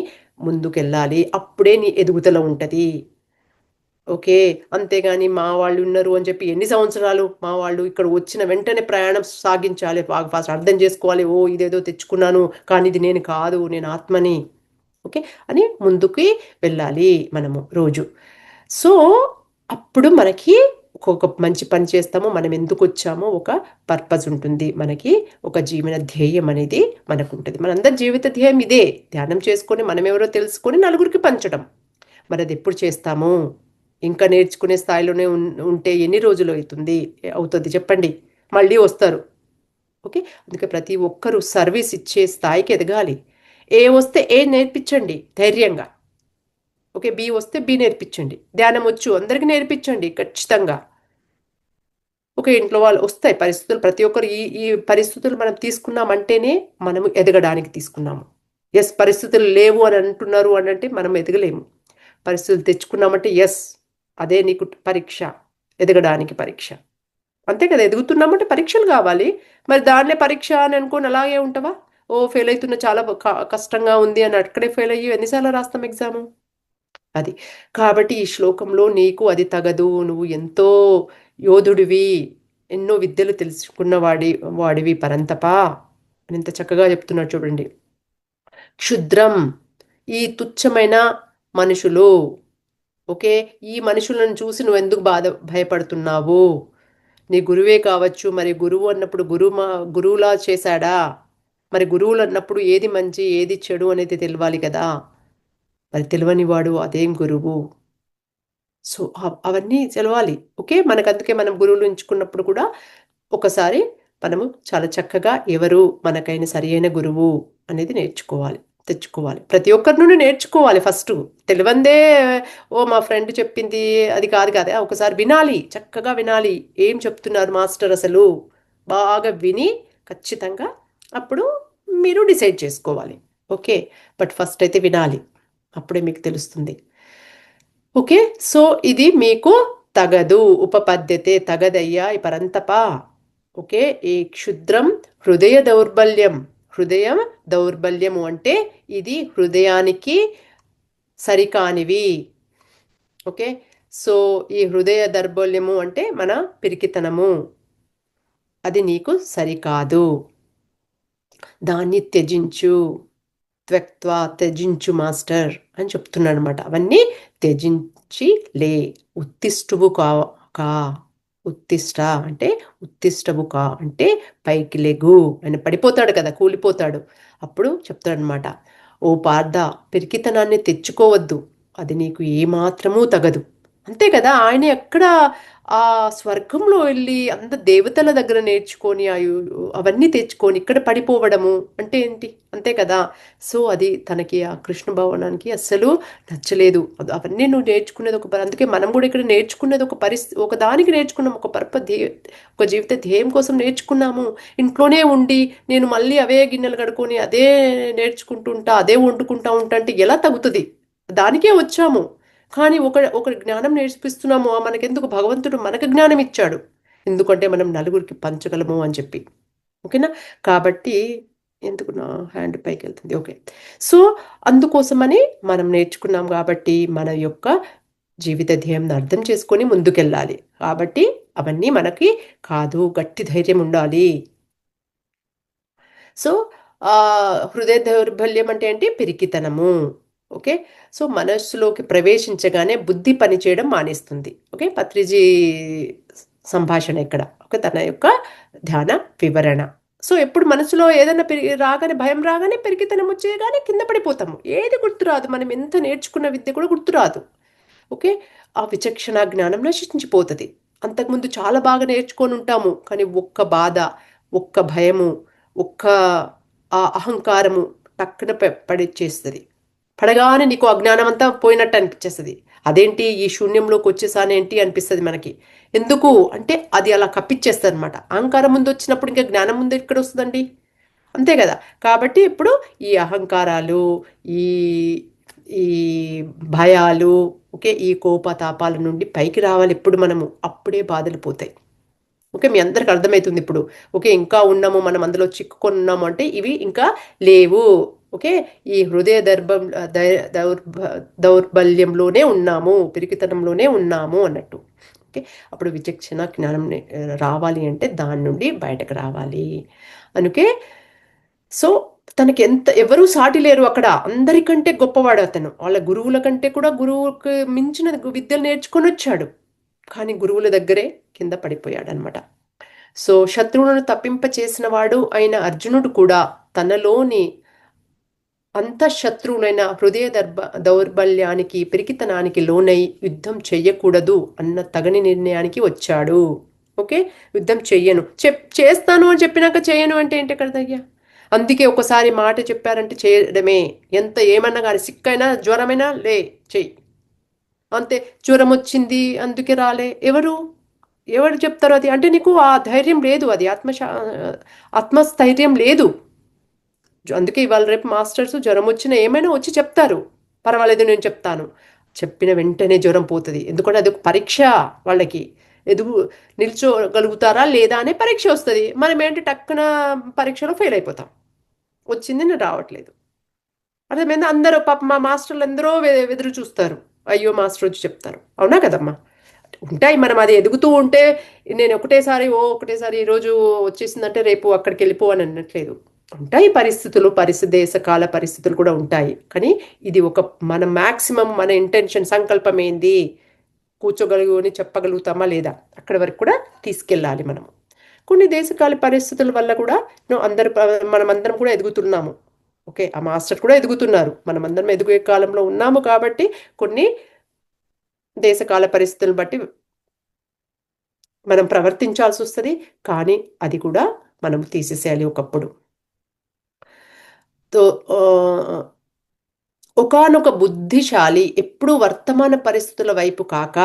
ముందుకెళ్ళాలి. అప్పుడే నీ ఎదుగుదల ఉంటుంది. ఓకే, అంతేగాని మా వాళ్ళు ఉన్నారు అని చెప్పి ఎన్ని సంవత్సరాలు మా వాళ్ళు ఇక్కడ వచ్చిన వెంటనే ప్రయాణం సాగించాలి, బాగా ఫాస్ట్ అర్థం చేసుకోవాలి. ఓ ఇదేదో తెచ్చుకున్నాను కానీ ఇది నేను కాదు, నేను ఆత్మని. ఓకే, అని ముందుకి వెళ్ళాలి మనము రోజు. సో అప్పుడు మనకి ఒక మంచి పని చేస్తాము, మనం ఎందుకు వచ్చామో ఒక పర్పస్ ఉంటుంది మనకి, ఒక జీవన ధ్యేయం అనేది మనకు ఉంటుంది. మనందరి జీవిత ధ్యేయం ఇదే, ధ్యానం చేసుకొని మనం ఎవరో తెలుసుకొని నలుగురికి పంచడం. మరి అది ఎప్పుడు చేస్తాము? ఇంకా నేర్చుకునే స్థాయిలోనే ఉంటే ఎన్ని రోజులు అవుతుంది చెప్పండి, మళ్ళీ వస్తారు. ఓకే, అందుకే ప్రతి ఒక్కరూ సర్వీస్ ఇచ్చే స్థాయికి ఎదగాలి. ఏ వస్తే ఏ నేర్పించండి ధైర్యంగా. ఓకే, బి వస్తే బి నేర్పించండి. ధ్యానం వచ్చు అందరికీ నేర్పించండి ఖచ్చితంగా. ఓకే, ఇంట్లో వాళ్ళు వస్తాయి పరిస్థితులు, ప్రతి ఒక్కరు ఈ ఈ పరిస్థితులు మనం తీసుకున్నామంటేనే మనము ఎదగడానికి తీసుకున్నాము. ఎస్, పరిస్థితులు లేవు అని అంటున్నారు అని అంటే మనం ఎదగలేము. పరిస్థితులు తెచ్చుకున్నామంటే ఎస్, అదే నీకు పరీక్ష, ఎదగడానికి పరీక్ష. అంతే కదా, ఎదుగుతున్నామంటే పరీక్షలు కావాలి. మరి దాన్నే పరీక్ష అని అనుకోని అలాగే ఉంటావా? ఓ ఫెయిల్ అవుతున్న, చాలా కష్టంగా ఉంది అని అక్కడే ఫెయిల్ అయ్యి ఎన్నిసార్లు రాస్తాం ఎగ్జాము? అది. కాబట్టి ఈ శ్లోకంలో నీకు అది తగదు, నువ్వు ఎంతో యోధుడివి, ఎన్నో విద్యలు తెలుసుకున్న వాడివి పరంతపా అని ఎంత చక్కగా చెప్తున్నాడు చూడండి. క్షుద్రం, ఈ తుచ్చమైన మనుషులు. ఓకే, ఈ మనుషులను చూసి నువ్వు ఎందుకు భయపడుతున్నావు? నీ గురువే కావచ్చు, మరి గురువు అన్నప్పుడు గురువులా చేశాడా? మరి గురువులు అన్నప్పుడు ఏది మంచి ఏది చెడు అనేది తెలియాలి కదా. మరి తెలియని వాడు అదేం గురువు. సో అవన్నీ తెలవాలి. ఓకే, మనకు అందుకే మనం గురువులు ఎంచుకున్నప్పుడు కూడా ఒకసారి మనము చాలా చక్కగా ఎవరు మనకైన సరి అయిన గురువు అనేది తెచ్చుకోవాలి. ప్రతి ఒక్కరి నుండి నేర్చుకోవాలి. ఫస్ట్ తెలివందే ఓ మా ఫ్రెండ్ చెప్పింది అది కాదు కదా, ఒకసారి వినాలి, చక్కగా వినాలి. ఏం చెప్తున్నారు మాస్టర్ అసలు బాగా విని ఖచ్చితంగా అప్పుడు మీరు డిసైడ్ చేసుకోవాలి. ఓకే, బట్ ఫస్ట్ అయితే వినాలి, అప్పుడే మీకు తెలుస్తుంది. ఓకే, సో ఇది మీకు తగదు, ఉపపద్యతే తగదయ్యా ఈ పరంతప. ఓకే, ఈ క్షుద్రం హృదయ దౌర్బల్యము అంటే ఇది హృదయానికి సరికానివి. ఓకే, సో ఈ హృదయ దౌర్బల్యము అంటే మన పిరికితనము, అది నీకు సరికాదు, దాన్ని త్యజించు మాస్టర్ అని చెప్తున్నాడు అనమాట. అవన్నీ త్యజించి లే, ఉత్తిష్టువు కా ఉత్తిష్ట అంటే ఉత్తిష్టవు కా అంటే పైకి లెగు. ఆయన పడిపోతాడు కదా, కూలిపోతాడు, అప్పుడు చెప్తాడు అనమాట, ఓ పార్థ పిరికితనాన్ని తెచ్చుకోవద్దు, అది నీకు ఏమాత్రమూ తగదు. అంతే కదా, ఆయన ఎక్కడ ఆ స్వర్గంలో వెళ్ళి అంత దేవతల దగ్గర నేర్చుకొని అవన్నీ తెచ్చుకొని ఇక్కడ పడిపోవడము అంటే ఏంటి, అంతే కదా. సో అది తనకి ఆ కృష్ణ భవనానికి అస్సలు నచ్చలేదు. అవన్నీ నువ్వు నేర్చుకునేది అందుకే మనం కూడా ఇక్కడ నేర్చుకునేది ఒక దానికి నేర్చుకున్నాం, ఒక జీవిత ధ్యేయం కోసం నేర్చుకున్నాము. ఇంట్లోనే ఉండి నేను మళ్ళీ అవే గిన్నెలు కడుక్కొని అదే నేర్చుకుంటుంటా అదే వండుకుంటా ఉంటా అంటే ఎలా తగ్గుతుంది. దానికే వచ్చాము, కానీ ఒక జ్ఞానం నేర్పిస్తున్నాము. మనకెందుకు, భగవంతుడు మనకు జ్ఞానం ఇచ్చాడు, ఎందుకంటే మనం నలుగురికి పంచగలము అని చెప్పి. ఓకేనా, కాబట్టి ఎందుకు నా హ్యాండ్ పైకి వెళ్తుంది. ఓకే, సో అందుకోసమని మనం నేర్చుకున్నాం కాబట్టి మన యొక్క జీవిత ధ్యేయం అర్థం చేసుకొని ముందుకెళ్ళాలి. కాబట్టి అవన్నీ మనకి కాదు, గట్టి ధైర్యం ఉండాలి. సో హృదయ దౌర్బల్యం అంటే ఏంటి, పిరికితనము. ఓకే, సో మనస్సులోకి ప్రవేశించగానే బుద్ధి పనిచేయడం మానేస్తుంది. ఓకే, పత్రిజీ సంభాషణ ఇక్కడ ఒక తన యొక్క ధ్యాన వివరణ. సో ఎప్పుడు మనసులో ఏదైనా రాగానే, భయం రాగానే, పెరిగితనం వచ్చేయగానే కింద పడిపోతాము, ఏది గుర్తురాదు, మనం ఎంత నేర్చుకున్న విద్య కూడా గుర్తురాదు. ఓకే, ఆ విచక్షణ జ్ఞానం నశించిపోతుంది. అంతకుముందు చాలా బాగా నేర్చుకొని ఉంటాము, కానీ ఒక్క బాధ, ఒక్క భయము, ఒక్క ఆ అహంకారము టక్కున పడిచ్చేస్తుంది. పడగానే నీకు అజ్ఞానం అంతా పోయినట్టు అనిపించేస్తుంది. అదేంటి ఈ శూన్యంలోకి వచ్చేసానేంటి అనిపిస్తుంది మనకి. ఎందుకు అంటే అది అలా కప్పిచ్చేస్తుంది అనమాట. అహంకారం ముందు వచ్చినప్పుడు ఇంకా జ్ఞానం ముందు ఎక్కడ వస్తుందండి, అంతే కదా. కాబట్టి ఇప్పుడు ఈ అహంకారాలు, ఈ ఈ భయాలు, ఓకే, ఈ కోపతాపాల నుండి పైకి రావాలి ఇప్పుడు మనము, అప్పుడే బాధలు పోతాయి. ఓకే, మీ అందరికి అర్థమవుతుంది ఇప్పుడు. ఓకే, ఇంకా ఉన్నాము మనం అందులో చిక్కుకొని ఉన్నాము అంటే ఇవి ఇంకా లేవు. ఓకే, ఈ హృదయ దౌర్బల్యంలోనే ఉన్నాము, పిరికితనంలోనే ఉన్నాము అన్నట్టు. ఓకే, అప్పుడు విచక్షణ జ్ఞానం రావాలి అంటే దాని నుండి బయటకు రావాలి. అందుకే సో తనకి ఎవరూ సాటి లేరు అక్కడ, అందరికంటే గొప్పవాడు అతను. వాళ్ళ గురువుల కంటే కూడా గురువుకి మించిన విద్యలు నేర్చుకొని వచ్చాడు, కానీ గురువుల దగ్గరే కింద పడిపోయాడు అనమాట. సో శత్రువులను తప్పింప చేసిన వాడు అయిన అర్జునుడు కూడా తనలోని అంతఃశత్రువులైన హృదయ దౌర్బల్యానికి, పిరికితనానికి లోనై యుద్ధం చెయ్యకూడదు అన్న తగని నిర్ణయానికి వచ్చాడు. ఓకే, యుద్ధం చెయ్యను, చేస్తాను అని చెప్పినాక చేయను అంటే ఏంటి కదయ్యా. అందుకే ఒకసారి మాట చెప్పారంటే చేయడమే, ఎంత ఏమన్నా కానీ, సిక్కైనా జ్వరమైనా లే చెయ్యి, అంతే. జ్వరం వచ్చింది అందుకే రాలే, ఎవరు చెప్తారు అది అంటే నీకు ఆ ధైర్యం లేదు, అది ఆత్మస్థైర్యం లేదు. అందుకే ఇవాళ రేపు మాస్టర్స్ జ్వరం వచ్చినా ఏమైనా వచ్చి చెప్తారు, పర్వాలేదు నేను చెప్తాను, చెప్పిన వెంటనే జ్వరం పోతుంది. ఎందుకంటే అది ఒక పరీక్ష, వాళ్ళకి నిల్చోగలుగుతారా లేదా అనే పరీక్ష వస్తుంది. మనం ఏంటి టక్కున పరీక్షలో ఫెయిల్ అయిపోతాం, వచ్చింది నేను రావట్లేదు. అర్థమైంది, అందరూ పాప మా మాస్టర్లు ఎందరో ఎదురు చూస్తారు, అయ్యో మాస్టర్ వచ్చి చెప్తారు. అవునా కదమ్మా, ఉంటాయి. మనం అది ఎదుగుతూ ఉంటే నేను ఒకటేసారి ఈరోజు వచ్చేసిందంటే రేపు అక్కడికి వెళ్ళిపో అని అనట్లేదు. ఉంటాయి పరిస్థితులు, దేశ కాల పరిస్థితులు కూడా ఉంటాయి. కానీ ఇది మన మ్యాక్సిమం మన ఇంటెన్షన్, సంకల్పం ఏంది, కూర్చోగలుగుని చెప్పగలుగుతామా లేదా, అక్కడి వరకు కూడా తీసుకెళ్ళాలి మనము. కొన్ని దేశకాల పరిస్థితుల వల్ల కూడా మనమందరం కూడా ఎదుగుతున్నాము. ఓకే, ఆ మాస్టర్ కూడా ఎదుగుతున్నారు. మనమందరం ఎదుగే కాలంలో ఉన్నాము కాబట్టి కొన్ని దేశకాల పరిస్థితులను బట్టి మనం ప్రవర్తించాల్సి వస్తుంది. కానీ అది కూడా మనం తీసేసేయాలి ఒకప్పుడు. తో ఒకానొక బుద్ధిశాలి ఎప్పుడూ వర్తమాన పరిస్థితుల వైపు కాక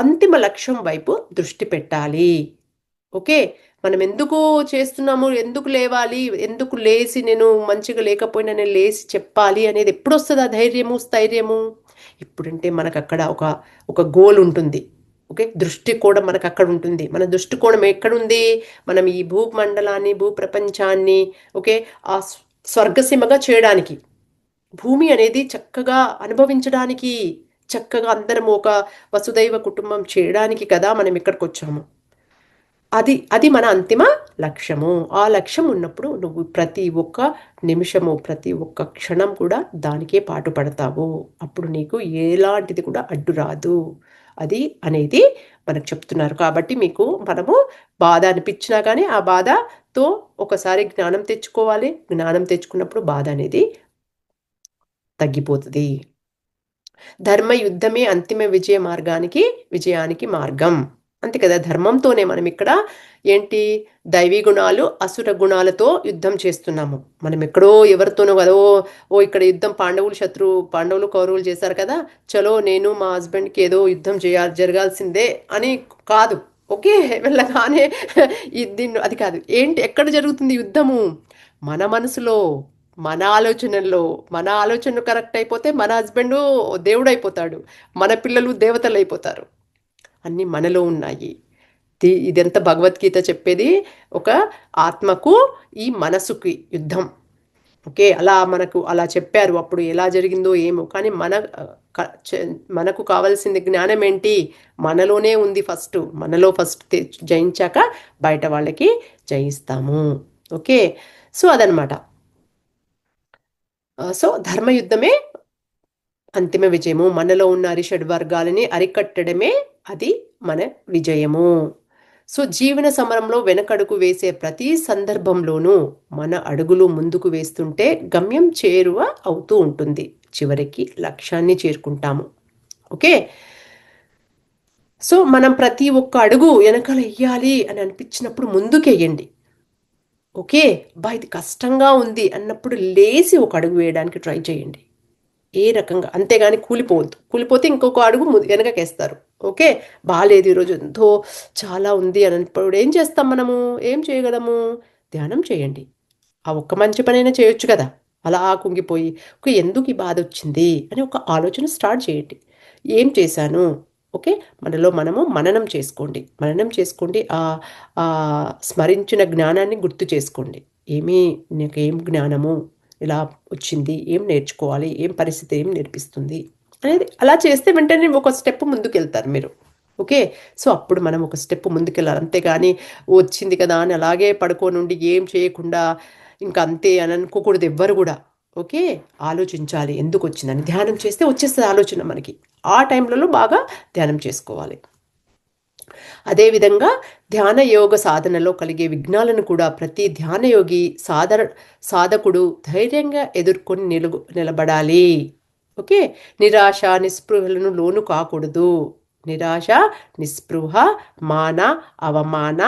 అంతిమ లక్ష్యం వైపు దృష్టి పెట్టాలి. ఓకే, మనం ఎందుకు చేస్తున్నాము, ఎందుకు లేవాలి, ఎందుకు లేచి నేను మంచిగా లేకపోయినా నేను లేచి చెప్పాలి అనేది ఎప్పుడు వస్తుంది ఆ ధైర్యము స్థైర్యము? ఇప్పుడంటే మనకు అక్కడ ఒక గోల్ ఉంటుంది. ఓకే, దృష్టికోణం మనకు అక్కడ ఉంటుంది. మన దృష్టికోణం ఎక్కడుంది? మనం ఈ భూమండలాన్ని, భూప్రపంచాన్ని ఓకే ఆ స్వర్గసీమగా చేయడానికి, భూమి అనేది చక్కగా అనుభవించడానికి, చక్కగా అందరం ఒక వసుదైవ కుటుంబం చేయడానికి కదా మనం ఇక్కడికి వచ్చాము. అది మన అంతిమ లక్ష్యము. ఆ లక్ష్యం ఉన్నప్పుడు నువ్వు ప్రతి ఒక్క నిమిషము, ప్రతి ఒక్క క్షణం కూడా దానికే పాటుపడతావు. అప్పుడు నీకు ఎలాంటిది కూడా అడ్డు రాదు. అది అనేది మనకు చెప్తున్నారు. కాబట్టి మనము బాధ అనిపించినా కానీ ఆ బాధతో ఒకసారి జ్ఞానం తెచ్చుకోవాలి. జ్ఞానం తెచ్చుకున్నప్పుడు బాధ అనేది తగ్గిపోతుంది. ధర్మ యుద్ధమే అంతిమ విజయానికి మార్గం. అంతే కదా, ధర్మంతోనే మనం ఇక్కడ ఏంటి దైవీ గుణాలు అసుర గుణాలతో యుద్ధం చేస్తున్నాము. మనం ఎక్కడో ఎవరితోనో కదా ఇక్కడ యుద్ధం పాండవులు కౌరవులు చేశారు కదా, చలో నేను మా హస్బెండ్కి ఏదో యుద్ధం జరగాల్సిందే అని కాదు. ఓకే, వెళ్ళగానే అది కాదు. ఎక్కడ జరుగుతుంది యుద్ధము? మన మనసులో, మన ఆలోచనలు కరెక్ట్ అయిపోతే మన హస్బెండ్ దేవుడు అయిపోతాడు, మన పిల్లలు దేవతలు అయిపోతారు. అన్నీ మనలో ఉన్నాయి. ఇదంతా భగవద్గీత చెప్పేది ఒక ఆత్మకు ఈ మనసుకి యుద్ధం. ఓకే, మనకు అలా చెప్పారు. అప్పుడు ఎలా జరిగిందో ఏమో, కానీ మనకు కావాల్సింది జ్ఞానం ఏంటి? మనలోనే ఉంది. మనలో ఫస్ట్ జయించాక బయట వాళ్ళకి జయిస్తాము. ఓకే, సో అదనమాట. సో ధర్మయుద్ధమే అంతిమ విజయము. మనలో ఉన్న అరిషడ్ వర్గాలని అరికట్టడమే అది మన విజయము. సో జీవన సమరంలో వెనకడుగు వేసే ప్రతి సందర్భంలోనూ మన అడుగులు ముందుకు వేస్తుంటే గమ్యం చేరువ అవుతూ ఉంటుంది. చివరికి లక్ష్యాన్ని చేరుకుంటాము. ఓకే, సో మనం ప్రతి ఒక్క అడుగు వెనకాల వెయ్యాలి అని అనిపించినప్పుడు ముందుకెయ్యండి. ఓకే, ఇది కష్టంగా ఉంది అన్నప్పుడు లేచి ఒక అడుగు వేయడానికి ట్రై చేయండి. ఏ రకంగా, అంతేగాని కూలిపోతే ఇంకొక అడుగు వెనకకేస్తారు. ఓకే, బాగాలేదు ఈరోజు ఎంతో చాలా ఉంది అన్నప్పుడు ఏం చేస్తాం మనము? ఏం చేయగలము? ధ్యానం చేయండి. ఆ ఒక్క మంచి పనైనా చేయొచ్చు కదా. అలా కుంగిపోయి ఎందుకు ఈ బాధ వచ్చింది అని ఒక ఆలోచన స్టార్ట్ చేయండి. ఏం చేశాను? ఓకే, మనలో మనము మననం చేసుకోండి. ఆ స్మరించిన జ్ఞానాన్ని గుర్తు చేసుకోండి. నీకేం జ్ఞానము ఇలా వచ్చింది, ఏం నేర్చుకోవాలి, ఏం పరిస్థితి ఏం నేర్పిస్తుంది అనేది అలా చేస్తే వెంటనే ఒక స్టెప్ ముందుకు వెళ్తారు మీరు. ఓకే, సో అప్పుడు మనం ఒక స్టెప్ ముందుకెళ్ళాలి. అంతేగాని వచ్చింది కదా అని అలాగే పడుకోనుండి ఏం చేయకుండా ఇంకా అంతే అని అనుకోకూడదు ఎవ్వరు కూడా. ఓకే, ఆలోచించాలి ఎందుకు వచ్చిందని. ధ్యానం చేస్తే వచ్చేస్తుంది ఆలోచన మనకి. ఆ టైంలలో బాగా ధ్యానం చేసుకోవాలి. అదేవిధంగా ధ్యాన యోగ సాధనలో కలిగే విఘ్నాలను కూడా ప్రతి ధ్యానయోగి సాధకుడు ధైర్యంగా ఎదుర్కొని నిలబడాలి. ఓకే, నిరాశ నిస్పృహలను లోను కాకూడదు. నిరాశ నిస్పృహ మాన అవమాన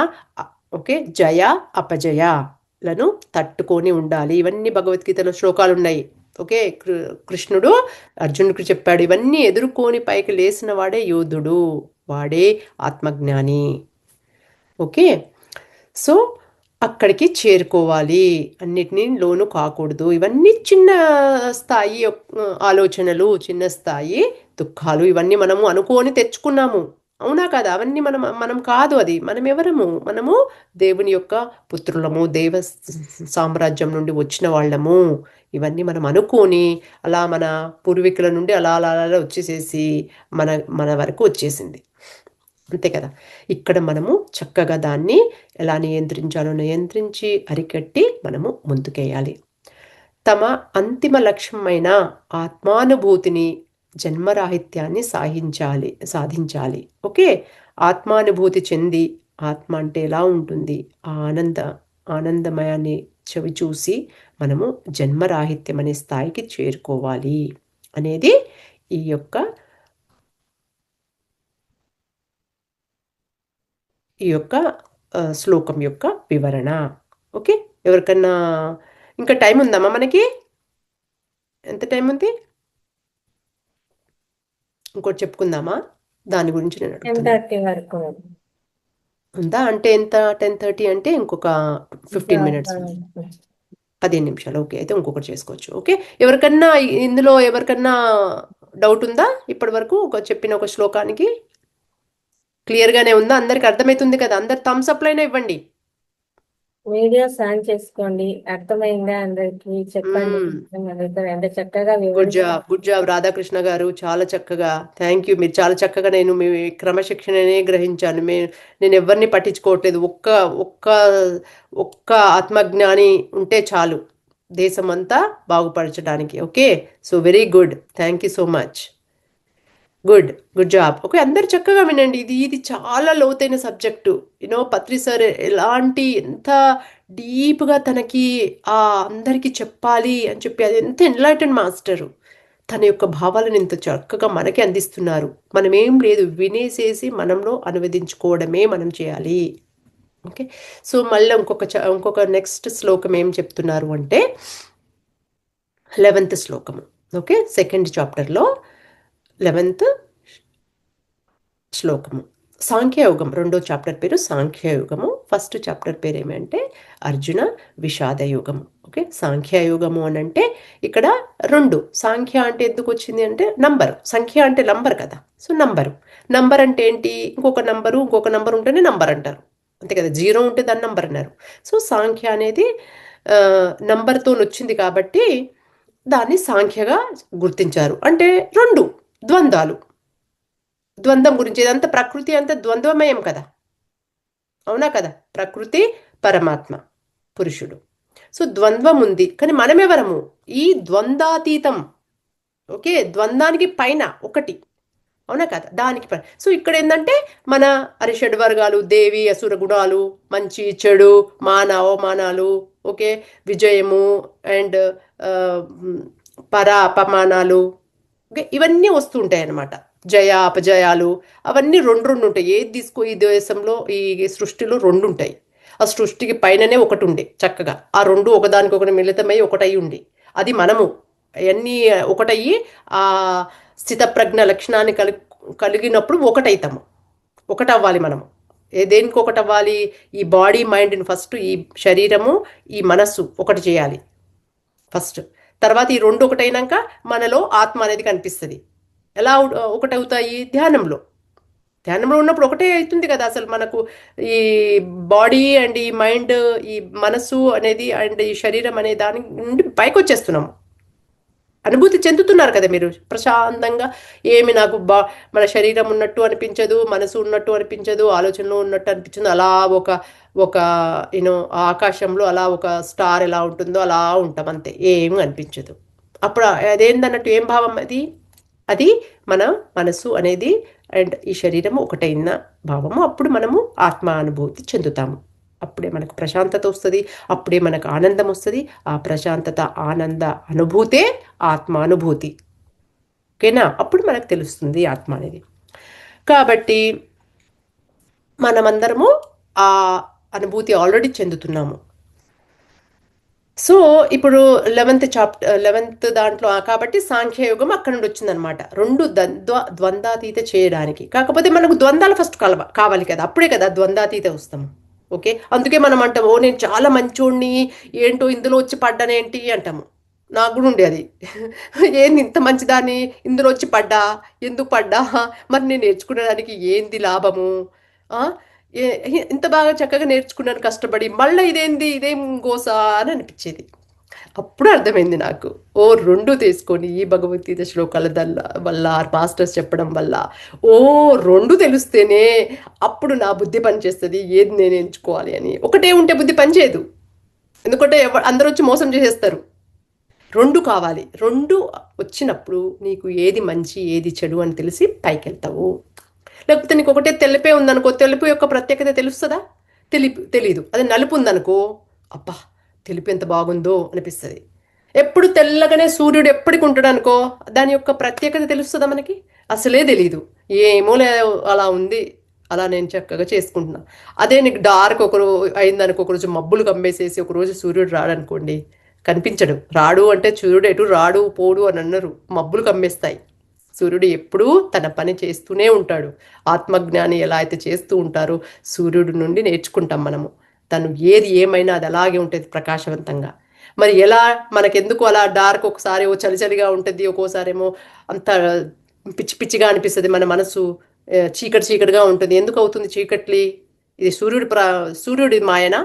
ఓకే జయ అపజయలను తట్టుకొని ఉండాలి. ఇవన్నీ భగవద్గీతలో శ్లోకాలు ఉన్నాయి. ఓకే, కృష్ణుడు అర్జునుడికి చెప్పాడు, ఇవన్నీ ఎదుర్కొని పైకి లేచిన వాడే యోధుడు, వాడే ఆత్మజ్ఞాని. ఓకే, సో అక్కడికి చేరుకోవాలి. అన్నిటినీ లోను కాకూడదు. ఇవన్నీ చిన్న స్థాయి ఆలోచనలు, చిన్న స్థాయి దుఃఖాలు. ఇవన్నీ మనము అనుకోని తెచ్చుకున్నాము. అవునా కదా? అవన్నీ మనం కాదు. అది మనం ఎవరము? మనము దేవుని యొక్క పుత్రులము, దేవ సామ్రాజ్యం నుండి వచ్చిన వాళ్ళము. ఇవన్నీ మనం అనుకోని అలా మన పూర్వీకుల నుండి అలా అలా అలా వచ్చేసేసి మన వరకు వచ్చేసింది. అంతే కదా. ఇక్కడ మనము చక్కగా దాన్ని ఎలా నియంత్రించి అరికట్టి మనము ముందుకేయాలి. తమ అంతిమ లక్ష్యమైన ఆత్మానుభూతిని, జన్మరాహిత్యాన్ని సాధించాలి. ఓకే, ఆత్మానుభూతి చెంది ఆత్మ అంటే ఎలా ఉంటుంది, ఆ ఆనందమయాన్ని చెవి చూసి మనము జన్మరాహిత్యం అనే స్థాయికి చేరుకోవాలి అనేది ఈ యొక్క శ్లోకం యొక్క వివరణ. ఓకే, ఎవరికన్నా ఇంకా టైం ఉందమ్మా మనకి? ఎంత టైం ఉంది? ఇంకోటి చెప్పుకుందామా? దాని గురించి నేను అడుగుతున్నా.
10:30 వరకు.
ఉందా? అంటే ఎంత? 10:30 అంటే ఇంకొక 15 మినిట్స్, 15 నిమిషాలు. ఓకే, అయితే ఇంకొకటి చేసుకోవచ్చు. ఓకే, ఎవరికన్నా ఇందులో ఎవరికన్నా డౌట్ ఉందా ఇప్పటి వరకు చెప్పిన ఒక శ్లోకానికి? క్లియర్గానే ఉందా? అందరికి అర్థమవుతుంది కదా? అందరు థమ్స్ అప్ లైనా ఇవ్వండి.
వీడియో ఆన్ చేసుకోండి. అర్థమైందా అందరికి చెప్పండి. ఎంత చక్కగా
good job, good job Radhakrishna గారు, చాలా చక్కగా. Thank you. మీరు చాలా చక్కగా, నేను మీ క్రమశిక్షణనే గ్రహించాను. నేను ఎవరిని పట్టించుకోవట్లేదు. ఒక్క ఒక్క ఒక్క ఆత్మజ్ఞాని ఉంటే చాలు దేశం అంతా బాగుపరచడానికి. Okay, so very good, thank you so much. Good, good job. Okay, అందరు చక్కగా వినండి. ఇది చాలా లోతైన సబ్జెక్టు. పత్రి సార్ ఎంత డీప్గా తనకి అందరికీ చెప్పాలి అని చెప్పి, అది ఎంత ఎన్లైటెడ్ మాస్టరు. తన యొక్క భావాలను ఇంత చక్కగా మనకి అందిస్తున్నారు. మనం ఏం లేదు, వినేసేసి మనంలో అనువదించుకోవడమే మనం చేయాలి. ఓకే, సో మళ్ళీ ఇంకొక నెక్స్ట్ శ్లోకం ఏం చెప్తున్నారు అంటే 11th శ్లోకము. ఓకే, సెకండ్ చాప్టర్లో 11th శ్లోకము. సాంఖ్యయోగం, రెండో చాప్టర్ పేరు సాంఖ్యయోగము. ఫస్ట్ చాప్టర్ పేరు ఏమంటే అర్జున విషాదయోగము. ఓకే, సాంఖ్యయోగము అని అంటే ఇక్కడ 2. సాంఖ్య అంటే ఎందుకు వచ్చింది అంటే నంబరు, సంఖ్య అంటే నంబర్ కదా. సో నంబర్ అంటే ఏంటి? ఇంకొక నంబర్ ఉంటేనే నంబర్ అంటారు, అంతే కదా. 0 ఉంటే దాన్ని నంబర్ అన్నారు. సో సాంఖ్య అనేది నంబర్తో వచ్చింది కాబట్టి దాన్ని సాంఖ్యగా గుర్తించారు. అంటే 2 ద్వంద్వాలు. ద్వంద్వం గురించి, ఇదంతా ప్రకృతి అంతా ద్వంద్వమయం కదా, అవునా కదా? ప్రకృతి, పరమాత్మ, పురుషుడు. సో ద్వంద్వం ఉంది, కానీ మనమెవరము? ఈ ద్వంద్వాతీతం. ఓకే, ద్వంద్వానికి పైన ఒకటి, అవునా కదా? దానికి పైన. సో ఇక్కడ ఏంటంటే మన అరిషడ్ వర్గాలు, దేవి అసుర గుణాలు, మంచి చెడు, మాన అవమానాలు, ఓకే, విజయము అండ్ అపమానాలు, ఓకే, ఇవన్నీ వస్తూ ఉంటాయి అన్నమాట. జయ అపజయాలు, అవన్నీ రెండు ఉంటాయి. ఏది తీసుకో, ఈ దేశంలో ఈ సృష్టిలో 2 ఉంటాయి. ఆ సృష్టికి పైననే ఒకటి ఉండే చక్కగా. ఆ 2 ఒకదానికొకటి మిళితమై ఒకటై ఉండి, అది మనము అవన్నీ ఒకటయ్యి ఆ స్థితప్రజ్ఞ లక్షణాన్ని కలిగినప్పుడు ఒకటైతాము. ఒకటవ్వాలి మనము. దేనికి ఒకటవ్వాలి? ఈ బాడీ మైండ్ని ఫస్ట్, ఈ శరీరము ఈ మనస్సు ఒకటి చేయాలి ఫస్ట్. తర్వాత ఈ 2 ఒకటైనాక మనలో ఆత్మ అనేది కనిపిస్తుంది. ఎలా ఒకటవుతాయి? ధ్యానంలో ఉన్నప్పుడు ఒకటే అవుతుంది కదా. అసలు మనకు ఈ బాడీ అండ్ ఈ మైండ్, ఈ మనసు అనేది అండ్ ఈ శరీరం అనే దాని నుండి పైకి వచ్చేస్తున్నాము. అనుభూతి చెందుతున్నారు కదా మీరు ప్రశాంతంగా. ఏమి నాకు మన శరీరం ఉన్నట్టు అనిపించదు, మనసు ఉన్నట్టు అనిపించదు, ఆలోచనలు ఉన్నట్టు అనిపించదు. అలా ఒక ఆకాశంలో అలా ఒక స్టార్ ఎలా ఉంటుందో అలా ఉంటాం, అంతే, ఏమి అనిపించదు. అప్పుడు అదేందన్నట్టు ఏం భావం అది మన మనసు అనేది అండ్ ఈ శరీరము ఒకటైన భావము. అప్పుడు మనము ఆత్మ అనుభూతి చెందుతాము. అప్పుడే మనకు ప్రశాంతత వస్తుంది, అప్పుడే మనకు ఆనందం వస్తుంది. ఆ ప్రశాంతత, ఆనంద అనుభూతే ఆత్మానుభూతి. ఓకేనా? అప్పుడు మనకు తెలుస్తుంది ఆత్మ అనేది. కాబట్టి మనమందరము ఆ అనుభూతి ఆల్రెడీ చెందుతున్నాము. సో ఇప్పుడు 11th దాంట్లో కాబట్టి సాంఖ్యయోగం అక్కడ నుండి వచ్చిందనమాట. 2 ద్వంద్వాతీత చేయడానికి. కాకపోతే మనకు ద్వంద్వాలు ఫస్ట్ కావాలి కదా, అప్పుడే కదా ద్వంద్వాతీత వస్తాము. ఓకే, అందుకే మనం అంటాము, నేను చాలా మంచోడిని, ఏంటో ఇందులో వచ్చి పడ్డానేంటి అంటాము. నాకు కూడా ఉండే అది. ఏంది ఇంత మంచిదాన్ని, ఇందులో వచ్చి పడ్డా, ఎందుకు పడ్డా, మరి నేను నేర్చుకునేదానికి ఏంది లాభము? ఇంత బాగా చక్కగా నేర్చుకున్నాను కష్టపడి, మళ్ళీ ఇదేం గోసా అని అనిపించేది. అప్పుడు అర్థమైంది నాకు, 2 తీసుకొని ఈ భగవద్గీత శ్లోకాల వల్ల మాస్టర్స్ చెప్పడం వల్ల 2 తెలిస్తేనే అప్పుడు నా బుద్ధి పనిచేస్తుంది, ఏది నేను ఎంచుకోవాలి అని. ఒకటే ఉంటే బుద్ధి పనిచేయదు, ఎందుకంటే అందరూ వచ్చి మోసం చేసేస్తారు. 2 కావాలి. 2 వచ్చినప్పుడు నీకు ఏది మంచి ఏది చెడు అని తెలిసి పైకి వెళ్తావు. లేకపోతే నీకు ఒకటే తెలుపే ఉందనుకో, తెలుపు యొక్క ప్రత్యేకత తెలుస్తుందా? తెలీదు. అదే నలుపు ఉందనుకో, అబ్బా తెలుపు ఎంత బాగుందో అనిపిస్తుంది. ఎప్పుడు తెల్లగానే సూర్యుడు ఎప్పటికి ఉంటాడు అనుకో, దాని యొక్క ప్రత్యేకత తెలుస్తుందా మనకి? అసలే తెలీదు. ఏమో లే, అలా ఉంది, అలా నేను చక్కగా చేసుకుంటున్నా. అదే నీకు డార్క్ అయిందనుకో, ఒకరోజు మబ్బులు కమ్మేసేసి ఒకరోజు సూర్యుడు రాడనుకోండి, కనిపించడు. రాడు అంటే సూర్యుడు ఎటు రాడు పోడు అని అన్నారు, మబ్బులు కమ్మేస్తాయి. సూర్యుడు ఎప్పుడూ తన పని చేస్తూనే ఉంటాడు. ఆత్మజ్ఞాని ఎలా అయితే చేస్తూ ఉంటారో సూర్యుడి నుండి నేర్చుకుంటాం మనము. తను ఏది ఏమైనా అది అలాగే ఉంటుంది ప్రకాశవంతంగా. మరి ఎలా మనకెందుకు అలా డార్క్, ఒకసారి ఓ చలి చలిగా ఉంటుంది, ఒక్కోసారేమో అంత పిచ్చి పిచ్చిగా అనిపిస్తుంది మన మనసు, చీకటి చీకటిగా ఉంటుంది. ఎందుకు అవుతుంది చీకట్లి? ఇది సూర్యుడి మాయనా?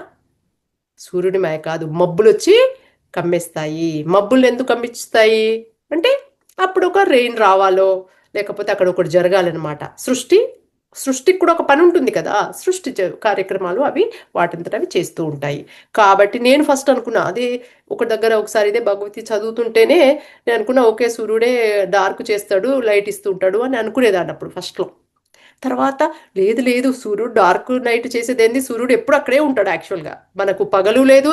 సూర్యుడి మాయ కాదు, మబ్బులు వచ్చి కమ్మేస్తాయి. మబ్బులు ఎందుకు కమ్మిస్తాయి అంటే అప్పుడు ఒక రెయిన్ రావాలో లేకపోతే అక్కడ ఒకటి జరగాలన్నమాట. సృష్టికి కూడా ఒక పని ఉంటుంది కదా, కార్యక్రమాలు అవి వాటింతట అవి చేస్తూ ఉంటాయి. కాబట్టి నేను ఫస్ట్ అనుకున్నా, అదే ఒక దగ్గర ఒకసారి ఇదే భగవతి చదువుతుంటేనే నేను అనుకున్నా, ఓకే సూర్యుడే డార్క్ చేస్తాడు, లైట్ ఇస్తూ ఉంటాడు అని అనుకునేదాన్ని అప్పుడు ఫస్ట్లో. తర్వాత లేదు లేదు, సూర్యుడు డార్క్ నైట్ చేసేది ఏంది, సూర్యుడు ఎప్పుడు అక్కడే ఉంటాడు. యాక్చువల్గా మనకు పగలు లేదు,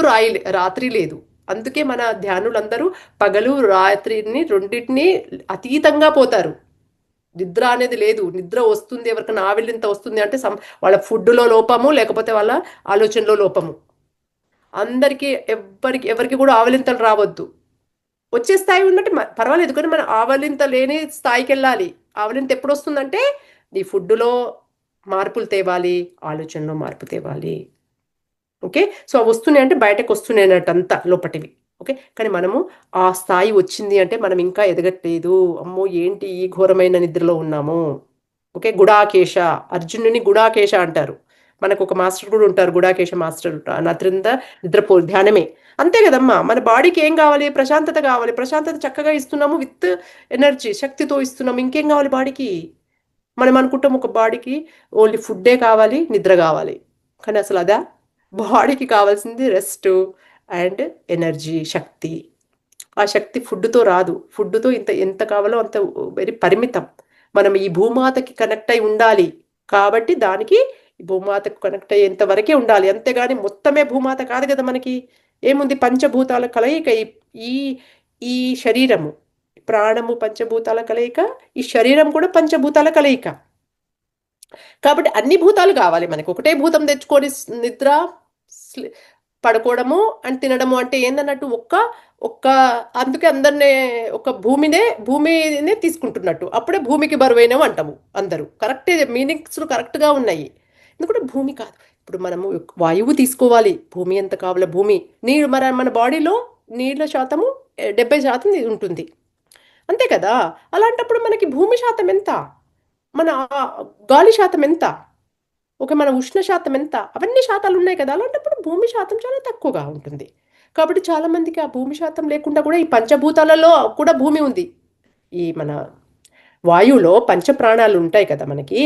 రాత్రి లేదు. అందుకే మన ధ్యానులందరూ పగలు రాత్రిని రెండింటిని అతీతంగా పోతారు. నిద్ర అనేది లేదు. నిద్ర వస్తుంది ఎవరికైనా ఆవిలింత వస్తుంది అంటే వాళ్ళ ఫుడ్లో లోపము, లేకపోతే వాళ్ళ ఆలోచనలో లోపము. అందరికీ ఎవరికి కూడా ఆవలింతలు రావద్దు. వచ్చే స్థాయి ఉన్నట్టు పర్వాలేదు, కానీ మనం ఆవలింత లేని స్థాయికి వెళ్ళాలి. ఆవలింత ఎప్పుడు వస్తుందంటే నీ ఫుడ్లో మార్పులు తేవాలి, ఆలోచనలో మార్పు తేవాలి. ఓకే, సో అవి వస్తున్నాయి అంటే బయటకు వస్తున్నాయి అన్నట్టు అంతా లోపటివి. ఓకే, కానీ మనము ఆ స్థాయి వచ్చింది అంటే మనం ఇంకా ఎదగట్లేదు. అమ్మో ఏంటి ఈ ఘోరమైన నిద్రలో ఉన్నాము. ఓకే, గుడాకేశ, అర్జునుని గుడాకేశ అంటారు. మనకు ఒక మాస్టర్ కూడా ఉంటారు, గుడాకేశ మాస్టర్. నత్రింద నిద్రపో ధ్యానమే. అంతే కదమ్మా, మన బాడీకి ఏం కావాలి? ప్రశాంతత కావాలి. ప్రశాంతత చక్కగా ఇస్తున్నాము, విత్ ఎనర్జీ, శక్తితో ఇస్తున్నాము. ఇంకేం కావాలి బాడీకి? మనం అనుకుంటాం ఒక బాడీకి ఓన్లీ ఫుడ్డే కావాలి, నిద్ర కావాలి. కానీ అసలు అదా? బాడీకి కావాల్సింది రెస్ట్ అండ్ ఎనర్జీ, శక్తి. ఆ శక్తి ఫుడ్తో రాదు. ఫుడ్తో ఎంత కావాలో అంత వెరీ పరిమితం. మనం ఈ భూమాతకి కనెక్ట్ అయి ఉండాలి. కాబట్టి దానికి భూమాతకు కనెక్ట్ అయ్యేంత వరకే ఉండాలి. అంతేగాని మొత్తమే భూమాత కాదు కదా మనకి. ఏముంది, పంచభూతాల కలయిక ఈ ఈ శరీరము, ప్రాణము పంచభూతాల కలయిక, ఈ శరీరం కూడా పంచభూతాల కలయిక. కాబట్టి అన్ని భూతాలు కావాలి మనకి. ఒకటే భూతం తెచ్చుకొని నిద్ర, పడుకోవడము అండ్ తినడము అంటే ఏందన్నట్టు ఒక్క అందుకే అందరినీ ఒక భూమినే తీసుకుంటున్నట్టు. అప్పుడే భూమికి బరువైనవి అంటాము అందరూ. కరెక్టే, మీనింగ్స్ కరెక్ట్గా ఉన్నాయి. ఎందుకంటే భూమి కాదు, ఇప్పుడు మనము వాయువు తీసుకోవాలి, భూమి ఎంత కావాలో భూమి. నీళ్ళు మన బాడీలో నీళ్ళ శాతము 70% ఉంటుంది, అంతే కదా. అలాంటప్పుడు మనకి భూమి శాతం ఎంత, మన గాలి శాతం ఎంత, ఒక మన ఉష్ణ శాతం ఎంత, అవన్నీ శాతాలు ఉన్నాయి కదా. అలాంటప్పుడు భూమి శాతం చాలా తక్కువగా ఉంటుంది. కాబట్టి చాలామందికి ఆ భూమి శాతం లేకుండా కూడా ఈ పంచభూతాలలో కూడా భూమి ఉంది. ఈ మన వాయువులో పంచ ప్రాణాలు ఉంటాయి కదా మనకి.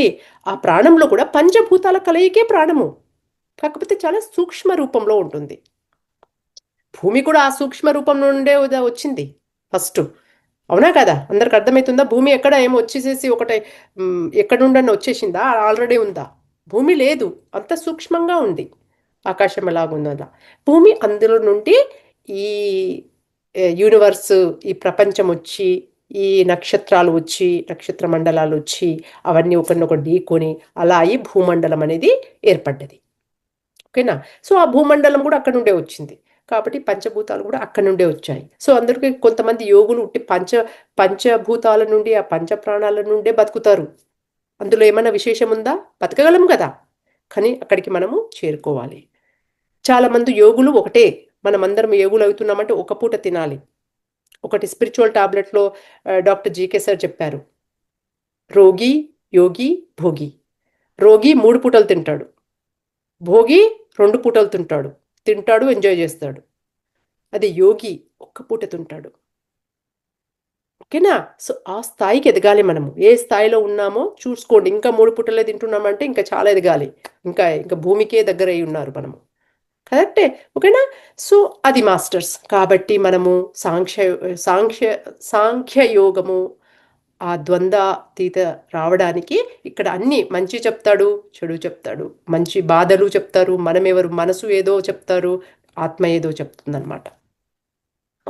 ఆ ప్రాణంలో కూడా పంచభూతాల కలయికే ప్రాణము, కాకపోతే చాలా సూక్ష్మ రూపంలో ఉంటుంది. భూమి కూడా ఆ సూక్ష్మ రూపం నుండే వచ్చింది ఫస్ట్. అవునా కదా? అందరికి అర్థమవుతుందా? భూమి ఎక్కడ ఏమో వచ్చేసేసి ఒకటే ఎక్కడ నుండన్నా వచ్చేసిందా? ఆల్రెడీ ఉందా? భూమి లేదు, అంత సూక్ష్మంగా ఉంది. ఆకాశం ఎలాగుందో అలా భూమి. అందులో నుండి ఈ యూనివర్స్, ఈ ప్రపంచం వచ్చి, ఈ నక్షత్రాలు వచ్చి, నక్షత్ర మండలాలు వచ్చి, అవన్నీ ఒకరినొకటి ఢీకొని అలా అయి భూమండలం అనేది ఏర్పడ్డది. ఓకేనా? సో ఆ భూమండలం కూడా అక్కడ నుండే వచ్చింది. కాబట్టి పంచభూతాలు కూడా అక్కడ నుండే వచ్చాయి. సో అందరికీ కొంతమంది యోగులు ఉట్టి పంచభూతాల నుండి, ఆ పంచ ప్రాణాల నుండే బతుకుతారు. అందులో ఏమైనా విశేషం ఉందా? బతకగలం కదా, కానీ అక్కడికి మనము చేరుకోవాలి. చాలామంది యోగులు ఒకటే, మనమందరం యోగులు అవుతున్నామంటే ఒక పూట తినాలి. ఒకటి స్పిరిచువల్ టాబ్లెట్లో డాక్టర్ జీకే సార్ చెప్పారు, రోగి, యోగి, భోగి. రోగి 3 పూటలు తింటాడు, భోగి 2 పూటలు తింటాడు, ఎంజాయ్ చేస్తాడు. అది యోగి ఒక్క పూట తింటాడు. ఓకేనా? సో ఆ స్థాయికి ఎదగాలి మనము. ఏ స్థాయిలో ఉన్నామో చూసుకోండి. ఇంకా 3 పూటలే తింటున్నామంటే ఇంకా చాలా ఎదగాలి. ఇంకా భూమికే దగ్గర అయి ఉన్నారు మనము. కరెక్టే, ఓకేనా? సో అది మాస్టర్స్. కాబట్టి మనము సాంఖ్య యోగము, ఆ ద్వంద్వాతీత రావడానికి ఇక్కడ అన్ని మంచి చెప్తాడు, చెడు చెప్తాడు, మంచి బాధలు చెప్తారు, మనమెవరు, మనసు ఏదో చెప్తారు, ఆత్మ ఏదో చెప్తుందన్నమాట.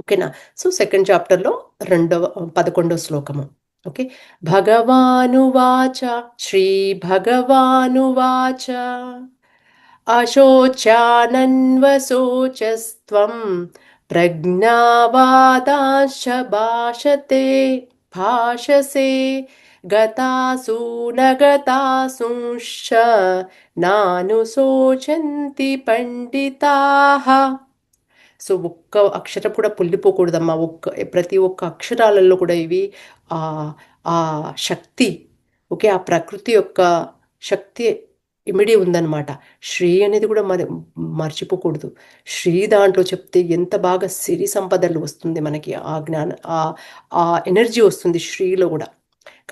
ఓకేనా? సో సెకండ్ చాప్టర్లో 11వ శ్లోకము. ఓకే. భగవానువాచ, శ్రీ భగవానువాచ, అశోచానన్వశోచస్త్వం ప్రజ్ఞావాదాంశ భాషసే గతాసు నగతాసుంశ్చ నానుశోచంతి పండితాః. సో ఒక్క అక్షరం కూడా పొల్లిపోకూడదమ్మా. ప్రతి ఒక్క అక్షరాలలో కూడా ఇవి ఆ ఆ శక్తి, ఓకే, ఆ ప్రకృతి యొక్క శక్తి ఇమిడి ఉందన్నమాట. శ్రీ అనేది కూడా మర్చిపోకూడదు. శ్రీ దాంట్లో చెప్తే ఎంత బాగా సిరి సంపదలు వస్తుంది మనకి, ఆ జ్ఞాన ఆ ఎనర్జీ వస్తుంది శ్రీలో కూడా.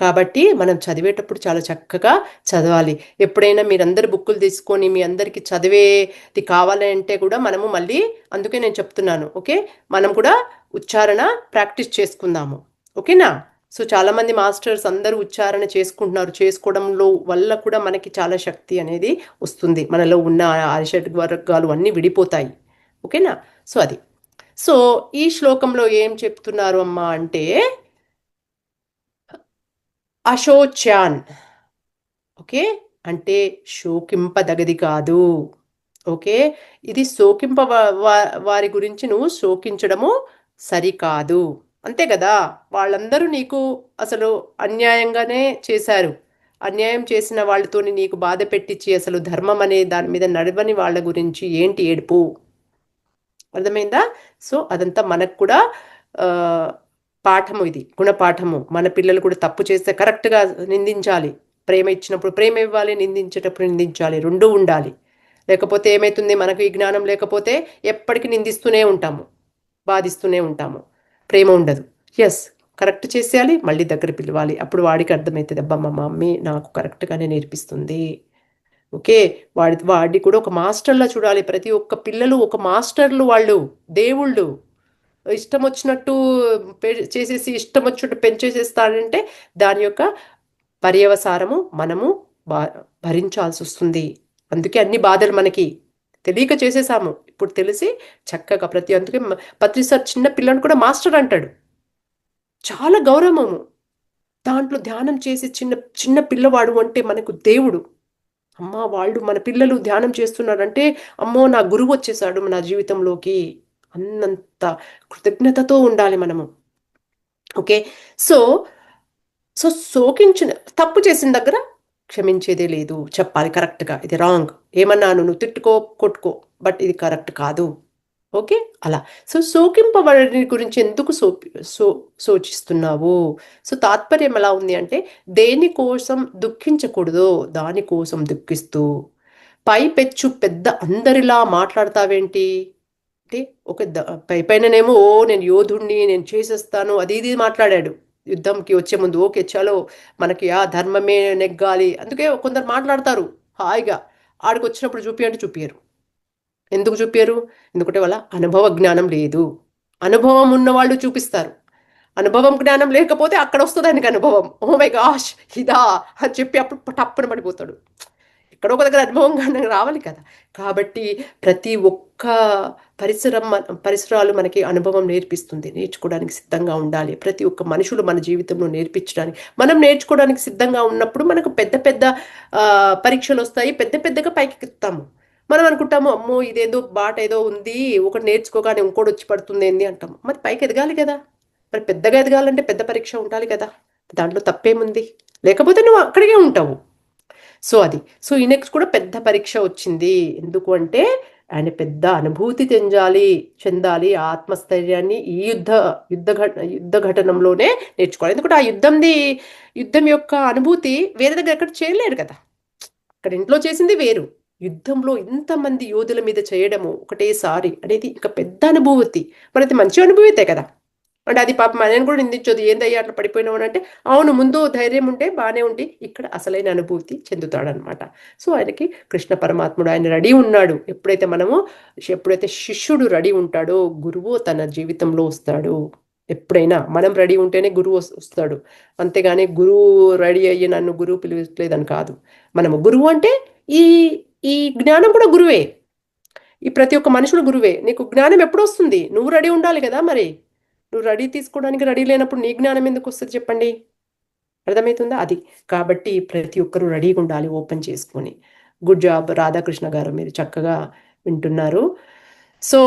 కాబట్టి మనం చదివేటప్పుడు చాలా చక్కగా చదవాలి. ఎప్పుడైనా మీరందరు బుక్కులు తీసుకొని మీ అందరికీ చదివేది కావాలంటే కూడా మనము మళ్ళీ, అందుకే నేను చెప్తున్నాను, ఓకే, మనం కూడా ఉచ్చారణ ప్రాక్టీస్ చేసుకుందాము. ఓకేనా? సో చాలామంది మాస్టర్స్ అందరూ ఉచ్చారణ చేసుకుంటున్నారు. చేసుకోవడంలో వల్ల కూడా మనకి చాలా శక్తి అనేది వస్తుంది. మనలో ఉన్న ఆరిషడ్ వర్గాలు అన్నీ విడిపోతాయి. ఓకేనా? సో అది. సో ఈ శ్లోకంలో ఏం చెప్తున్నారు అమ్మా అంటే, అశోచ్యాన్, ఓకే, అంటే శోకింపదగది కాదు. ఓకే, ఇది వారి గురించి నువ్వు శోకించడము సరికాదు. అంతే కదా? వాళ్ళందరూ నీకు అసలు అన్యాయంగానే చేశారు. అన్యాయం చేసిన వాళ్ళతోని నీకు బాధ పెట్టించి అసలు ధర్మం అనే దాని మీద నడవని వాళ్ళ గురించి ఏంటి ఏడుపు? అర్థమైందా? సో అదంతా మనకు కూడా పాఠము, ఇది గుణపాఠము. మన పిల్లలు కూడా తప్పు చేస్తే కరెక్ట్గా నిందించాలి. ప్రేమ ఇచ్చినప్పుడు ప్రేమ ఇవ్వాలి, నిందించేటప్పుడు నిందించాలి, రెండూ ఉండాలి. లేకపోతే ఏమవుతుంది, మనకు ఈ జ్ఞానం లేకపోతే ఎప్పటికీ నిందిస్తూనే ఉంటాము, బాధిస్తూనే ఉంటాము, ప్రేమ ఉండదు. ఎస్, కరెక్ట్ చేసేయాలి, మళ్ళీ దగ్గర పిలవాలి. అప్పుడు వాడికి అర్థమవుతుంది, అబ్బా మా మమ్మీ నాకు కరెక్ట్గానే నేర్పిస్తుంది. ఓకే, వాడి కూడా ఒక మాస్టర్లా చూడాలి. ప్రతి ఒక్క పిల్లలు ఒక మాస్టర్లు, వాళ్ళు దేవుళ్ళు. ఇష్టం వచ్చినట్టు చేసేసి ఇష్టం వచ్చినట్టు పెంచేసేస్తాడంటే దాని యొక్క పర్యవసారము మనము భరించాల్సి వస్తుంది. అందుకే అన్ని బాధలు మనకి తెలియక చేసేసాము. ఇప్పుడు తెలిసి చక్కగా అందుకే పత్రి సార్ చిన్న పిల్లని కూడా మాస్టర్ అంటాడు. చాలా గౌరవము. దాంట్లో ధ్యానం చేసి చిన్న చిన్న పిల్లవాడు అంటే మనకు దేవుడు. అమ్మ, వాళ్ళు మన పిల్లలు ధ్యానం చేస్తున్నారంటే అమ్మో నా గురువు వచ్చేసాడు నా జీవితంలోకి అన్నంత కృతజ్ఞతతో ఉండాలి మనము. ఓకే, సో సో శోకించిన, తప్పు చేసిన దగ్గర క్షమించేదే లేదు, చెప్పాలి కరెక్ట్గా, ఇది రాంగ్, ఏమన్నాను, నువ్వు తిట్టుకో కొట్టుకో, బట్ ఇది కరెక్ట్ కాదు. ఓకే, అలా. సో శోకింపబడి గురించి ఎందుకు శోచిస్తున్నావు? సో తాత్పర్యం ఎలా ఉంది అంటే, దేనికోసం దుఃఖించకూడదో దానికోసం దుఃఖిస్తూ పైపెచ్చు పెద్ద అందరిలా మాట్లాడతావేంటి అంటే, ఒక పైననేమో ఓ నేను యోధుణ్ణి, నేను చేసేస్తాను, అది ఇది మాట్లాడాడు యుద్ధంకి వచ్చే ముందు. ఓకే చలో మనకి ఆ ధర్మమే నెగ్గాలి, అందుకే కొందరు మాట్లాడతారు హాయిగా. ఆడికి వచ్చినప్పుడు చూపి అంటే చూపించరు. ఎందుకు చూపారు? ఎందుకంటే వాళ్ళ అనుభవ జ్ఞానం లేదు. అనుభవం ఉన్నవాళ్ళు చూపిస్తారు. అనుభవం జ్ఞానం లేకపోతే అక్కడ వస్తుంది ఆయనకి అనుభవం. ఓ మై గాష్ ఇదా అని చెప్పి అప్పుడు టప్పున పడిపోతాడు. ఎక్కడో ఒక దగ్గర అనుభవం జ్ఞానం రావాలి కదా. కాబట్టి ప్రతి ఒక్క పరిసరాలు మనకి అనుభవం నేర్పిస్తుంది. నేర్చుకోవడానికి సిద్ధంగా ఉండాలి. ప్రతి ఒక్క మనుషులు మన జీవితంలో నేర్పించడానికి, మనం నేర్చుకోవడానికి సిద్ధంగా ఉన్నప్పుడు మనకు పెద్ద పెద్ద పరీక్షలు వస్తాయి, పెద్ద పెద్దగా పైకి ఎక్కుతాము. మనం అనుకుంటాము అమ్మో ఇదేదో బాట ఏదో ఉంది, ఒకటి నేర్చుకోగానే ఇంకోటి వచ్చి పడుతుంది ఏంది అంటాము. మరి పైకి ఎదగాలి కదా. మరి పెద్దగా ఎదగాలంటే పెద్ద పరీక్ష ఉండాలి కదా. దాంట్లో తప్పేముంది? లేకపోతే నువ్వు అక్కడికే ఉంటావు. సో అది. సో ఈ నెక్స్ట్ కూడా పెద్ద పరీక్ష వచ్చింది. ఎందుకు అంటే ఆయన పెద్ద అనుభూతి చెందాలి ఆత్మస్థైర్యాన్ని ఈ యుద్ధ ఘటనంలోనే నేర్చుకోవాలి. ఎందుకంటే ఆ యుద్ధం యొక్క అనుభూతి వేరే దగ్గర ఎక్కడ చేయలేరు కదా. అక్కడ ఇంట్లో చేసింది వేరు, యుద్ధంలో ఇంతమంది యోధుల మీద చేయడము ఒకటేసారి అనేది ఇంకా పెద్ద అనుభూతి. మనది మంచి అనుభూతే కదా. అంటే అది పాప మనని కూడా నిందించదు, ఏందయ్యా అట్లా పడిపోయినావు అంటే, అవును ముందు ధైర్యం ఉంటే బాగానే ఉండి ఇక్కడ అసలైన అనుభూతి చెందుతాడనమాట. సో ఆయనకి కృష్ణ పరమాత్ముడు ఆయన రెడీ ఉన్నాడు. ఎప్పుడైతే శిష్యుడు రెడీ ఉంటాడో గురువు తన జీవితంలో వస్తాడు. ఎప్పుడైనా మనం రెడీ ఉంటేనే గురువు వస్తాడు, అంతేగాని గురువు రెడీ అయ్యి నన్ను గురువు పిలవట్లేదని కాదు. మనము గురువు అంటే ఈ ఈ జ్ఞానం కూడా గురువే, ఈ ప్రతి ఒక్క మనుషుడు గురువే. నీకు జ్ఞానం ఎప్పుడు వస్తుంది? నువ్వు రెడీ ఉండాలి కదా. మరి నువ్వు రెడీ తీసుకోవడానికి రెడీ లేనప్పుడు నీ జ్ఞానం ఎందుకు వస్తుంది చెప్పండి? అర్థమవుతుందా? అది కాబట్టి ప్రతి ఒక్కరూ రెడీగా ఉండాలి, ఓపెన్ చేసుకొని. గుడ్ జాబ్ రాధాకృష్ణ గారు, మీరు చక్కగా వింటున్నారు. సో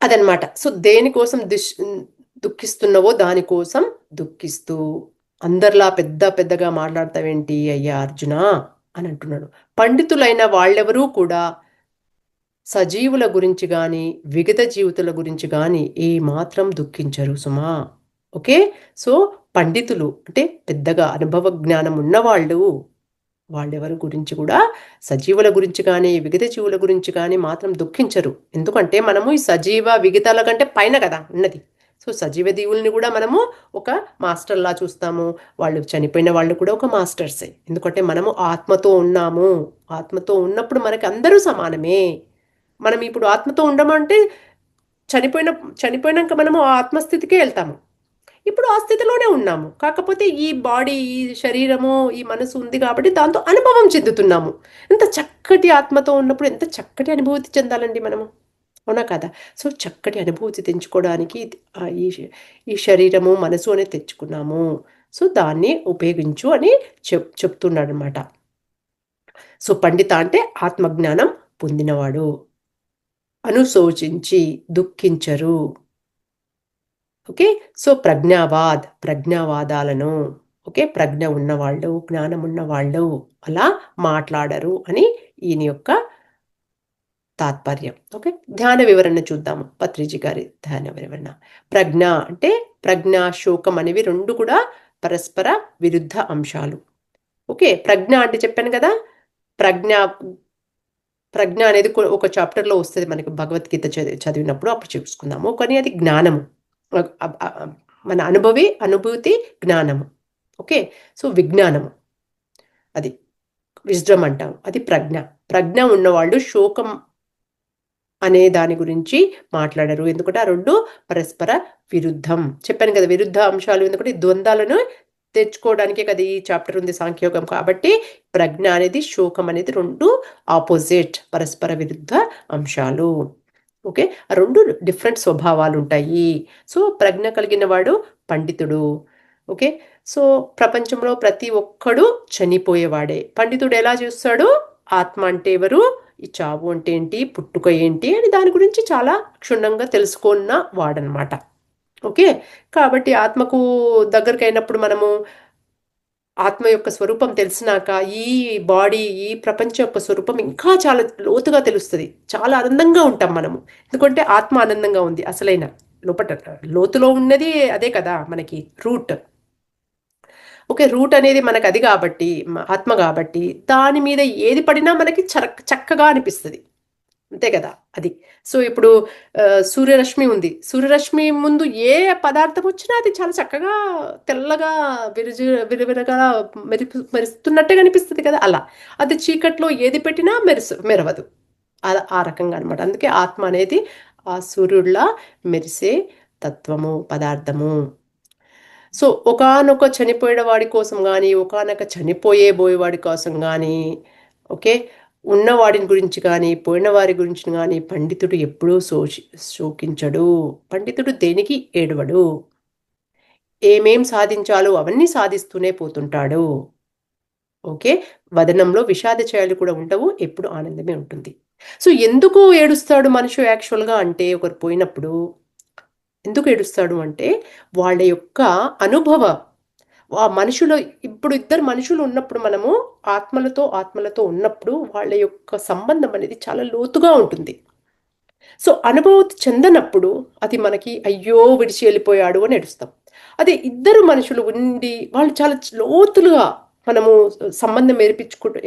అదనమాట. సో దేనికోసం దుఃఖిస్తున్నావో దానికోసం దుఃఖిస్తూ, అందరిలా పెద్దగా మాట్లాడతావేంటి అయ్యా అర్జున అని అంటున్నాడు. పండితులైన వాళ్ళెవరూ కూడా సజీవుల గురించి కానీ విగత జీవితుల గురించి కానీ ఏ మాత్రం దుఃఖించరు సుమా. ఓకే. సో పండితులు అంటే పెద్దగా అనుభవ జ్ఞానం ఉన్నవాళ్ళు, వాళ్ళెవరి గురించి కూడా సజీవుల గురించి కానీ విగత జీవుల గురించి కానీ మాత్రం దుఃఖించరు. ఎందుకంటే మనము ఈ సజీవ విగతాల కంటే పైన కదా ఉన్నది. సో సజీవ దీవుల్ని కూడా మనము ఒక మాస్టర్లా చూస్తాము, వాళ్ళు చనిపోయిన వాళ్ళు కూడా ఒక మాస్టర్సే. ఎందుకంటే మనము ఆత్మతో ఉన్నాము, ఆత్మతో ఉన్నప్పుడు మనకి అందరూ సమానమే. మనం ఇప్పుడు ఆత్మతో ఉండమంటే చనిపోయినాక మనము ఆ ఆత్మస్థితికే వెళ్తాము. ఇప్పుడు ఆ స్థితిలోనే ఉన్నాము, కాకపోతే ఈ బాడీ, ఈ శరీరము, ఈ మనసు ఉంది కాబట్టి దాంతో అనుభవం చెందుతున్నాము. ఎంత చక్కటి ఆత్మతో ఉన్నప్పుడు ఎంత చక్కటి అనుభూతి చెందాలండి మనము, అవునా కదా? సో చక్కటి అనుభూతి తెచ్చుకోవడానికి ఈ శరీరము మనసు అనేది తెచ్చుకున్నాము. సో దాన్ని ఉపయోగించు అని చెప్తున్నాడు అనమాట. సో పండిత అంటే ఆత్మజ్ఞానం పొందినవాడు, అనుశోచించి దుఃఖించరు. ఓకే. సో ప్రజ్ఞావాదాలను, ఓకే, ప్రజ్ఞ ఉన్నవాళ్ళు, జ్ఞానం ఉన్నవాళ్ళు అలా మాట్లాడరు అని ఈయన యొక్క తాత్పర్యం. ఓకే. ధ్యాన వివరణ చూద్దాము. పత్రిజీ గారి ధ్యాన వివరణ. ప్రజ్ఞ అంటే ప్రజ్ఞ, శోకం అనేవి రెండు కూడా పరస్పర విరుద్ధ అంశాలు. ఓకే. ప్రజ్ఞ అంటే చెప్పాను కదా, ప్రజ్ఞ అనేది ఒక చాప్టర్లో వస్తుంది మనకి, భగవద్గీత చదివినప్పుడు అప్పుడు చూసుకుందాము. కానీ అది జ్ఞానము, మన అనుభూతి జ్ఞానము. ఓకే. సో విజ్ఞానము, అది విజ్డమ్ అంటాం, అది ప్రజ్ఞ ఉన్నవాళ్ళు శోకం అనే దాని గురించి మాట్లాడరు. ఎందుకంటే ఆ రెండు పరస్పర విరుద్ధం. చెప్పాను కదా విరుద్ధ అంశాలు, ఎందుకంటే ద్వంద్వాలను తెచ్చుకోవడానికే కదా ఈ చాప్టర్ ఉంది, సాంఖ్యయోగం. కాబట్టి ప్రజ్ఞ అనేది శోకం అనేది రెండు ఆపోజిట్, పరస్పర విరుద్ధ అంశాలు. ఓకే. ఆ రెండు డిఫరెంట్ స్వభావాలు ఉంటాయి. సో ప్రజ్ఞ కలిగిన వాడు పండితుడు. ఓకే. సో ప్రపంచంలో ప్రతి ఒక్కడు చనిపోయేవాడే. పండితుడు ఎలా చూస్తాడు? ఆత్మ అంటే ఎవరు, ఈ చావు అంటే ఏంటి, పుట్టుక ఏంటి అని దాని గురించి చాలా క్షుణ్ణంగా తెలుసుకున్న వాడనమాట. ఓకే. కాబట్టి ఆత్మకు దగ్గరికి అయినప్పుడు మనము ఆత్మ యొక్క స్వరూపం తెలిసినాక ఈ బాడీ, ఈ ప్రపంచం యొక్క స్వరూపం ఇంకా చాలా లోతుగా తెలుస్తుంది. చాలా ఆనందంగా ఉంటాం మనము, ఎందుకంటే ఆత్మ ఆనందంగా ఉంది. అసలైన లోతులో ఉన్నది అదే కదా మనకి రూట్. ఓకే. రూట్ అనేది మనకు అది కాబట్టి, ఆత్మ కాబట్టి దాని మీద ఏది పడినా మనకి చక్కగా అనిపిస్తుంది, అంతే కదా అది. సో ఇప్పుడు సూర్యరశ్మి ఉంది, సూర్యరశ్మి ముందు ఏ పదార్థం వచ్చినా అది చాలా చక్కగా తెల్లగా విరవిరగా మెరుస్తున్నట్టుగా అనిపిస్తుంది కదా. అలా అది చీకట్లో ఏది పెట్టినా మెరవదు. ఆ రకంగా అనమాట. అందుకే ఆత్మ అనేది ఆ సూర్యుడిలా మెరిసే తత్వము, పదార్థము. సో ఒకానొక చనిపోయిన వాడి కోసం కానీ, ఒకానొక చనిపోయేవాడి కోసం కానీ, ఓకే, ఉన్నవాడిని గురించి కానీ పోయిన వారి గురించి కానీ పండితుడు ఎప్పుడూ శోకించడు. పండితుడు దేనికి ఏడవడు. ఏమేం సాధించాలో అవన్నీ సాధిస్తూనే పోతుంటాడు. ఓకే. వదనంలో విషాద ఛాయలు కూడా ఉండవు, ఎప్పుడు ఆనందమే ఉంటుంది. సో ఎందుకు ఏడుస్తాడు మనిషి యాక్చువల్గా అంటే, ఒకరు పోయినప్పుడు ఎందుకు ఏడుస్తాడు అంటే వాళ్ళ యొక్క అనుభవ, ఆ మనుషులు, ఇప్పుడు ఇద్దరు మనుషులు ఉన్నప్పుడు మనము ఆత్మలతో ఉన్నప్పుడు వాళ్ళ యొక్క సంబంధం అనేది చాలా లోతుగా ఉంటుంది. సో అనుభూతి చెందనప్పుడు అది మనకి అయ్యో విడిచి వెళ్ళిపోయాడు అని ఏడుస్తాం. అదే ఇద్దరు మనుషులు ఉండి వాళ్ళు చాలా లోతులుగా మనము సంబంధం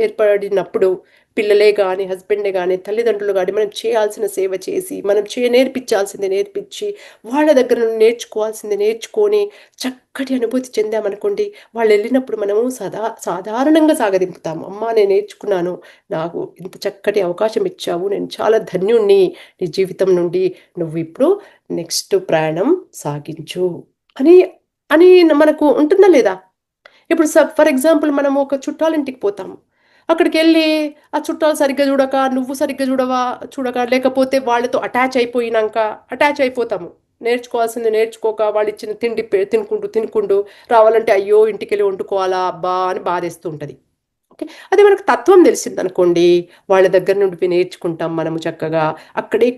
ఏర్పడినప్పుడు పిల్లలే కానీ హస్బెండే కానీ తల్లిదండ్రులు కానీ మనం చేయాల్సిన సేవ చేసి మనం నేర్పించాల్సింది నేర్పించి వాళ్ళ దగ్గర నుండి నేర్చుకోవాల్సింది నేర్చుకొని చక్కటి అనుభూతి చెందామనుకోండి, వాళ్ళు వెళ్ళినప్పుడు మనము సాధారణంగా సాగదింపుతాము. అమ్మా నేను నేర్చుకున్నాను, నాకు ఇంత చక్కటి అవకాశం ఇచ్చావు, నేను చాలా ధన్యుణ్ణి నీ జీవితం నుండి, నువ్వు ఇప్పుడు నెక్స్ట్ ప్రయాణం సాగించు అని అని మనకు ఉంటుందా లేదా? ఇప్పుడు ఫర్ ఎగ్జాంపుల్ మనము ఒక చుట్టాలింటికి పోతాము. అక్కడికి వెళ్ళి ఆ చుట్టాలు సరిగ్గా చూడక, నువ్వు సరిగ్గా చూడక, లేకపోతే వాళ్ళతో అటాచ్ అయిపోతాము. నేర్చుకోవాల్సింది నేర్చుకోక, వాళ్ళు ఇచ్చిన తిండి తినుకుంటూ రావాలంటే అయ్యో ఇంటికి వెళ్ళి వండుకోవాలా అబ్బా అని బాధేస్తూ ఉంటుంది. ఓకే, అదే మనకు తత్వం తెలిసిందనుకోండి, వాళ్ళ దగ్గర నుండి నేర్చుకుంటాం మనము చక్కగా. అక్కడే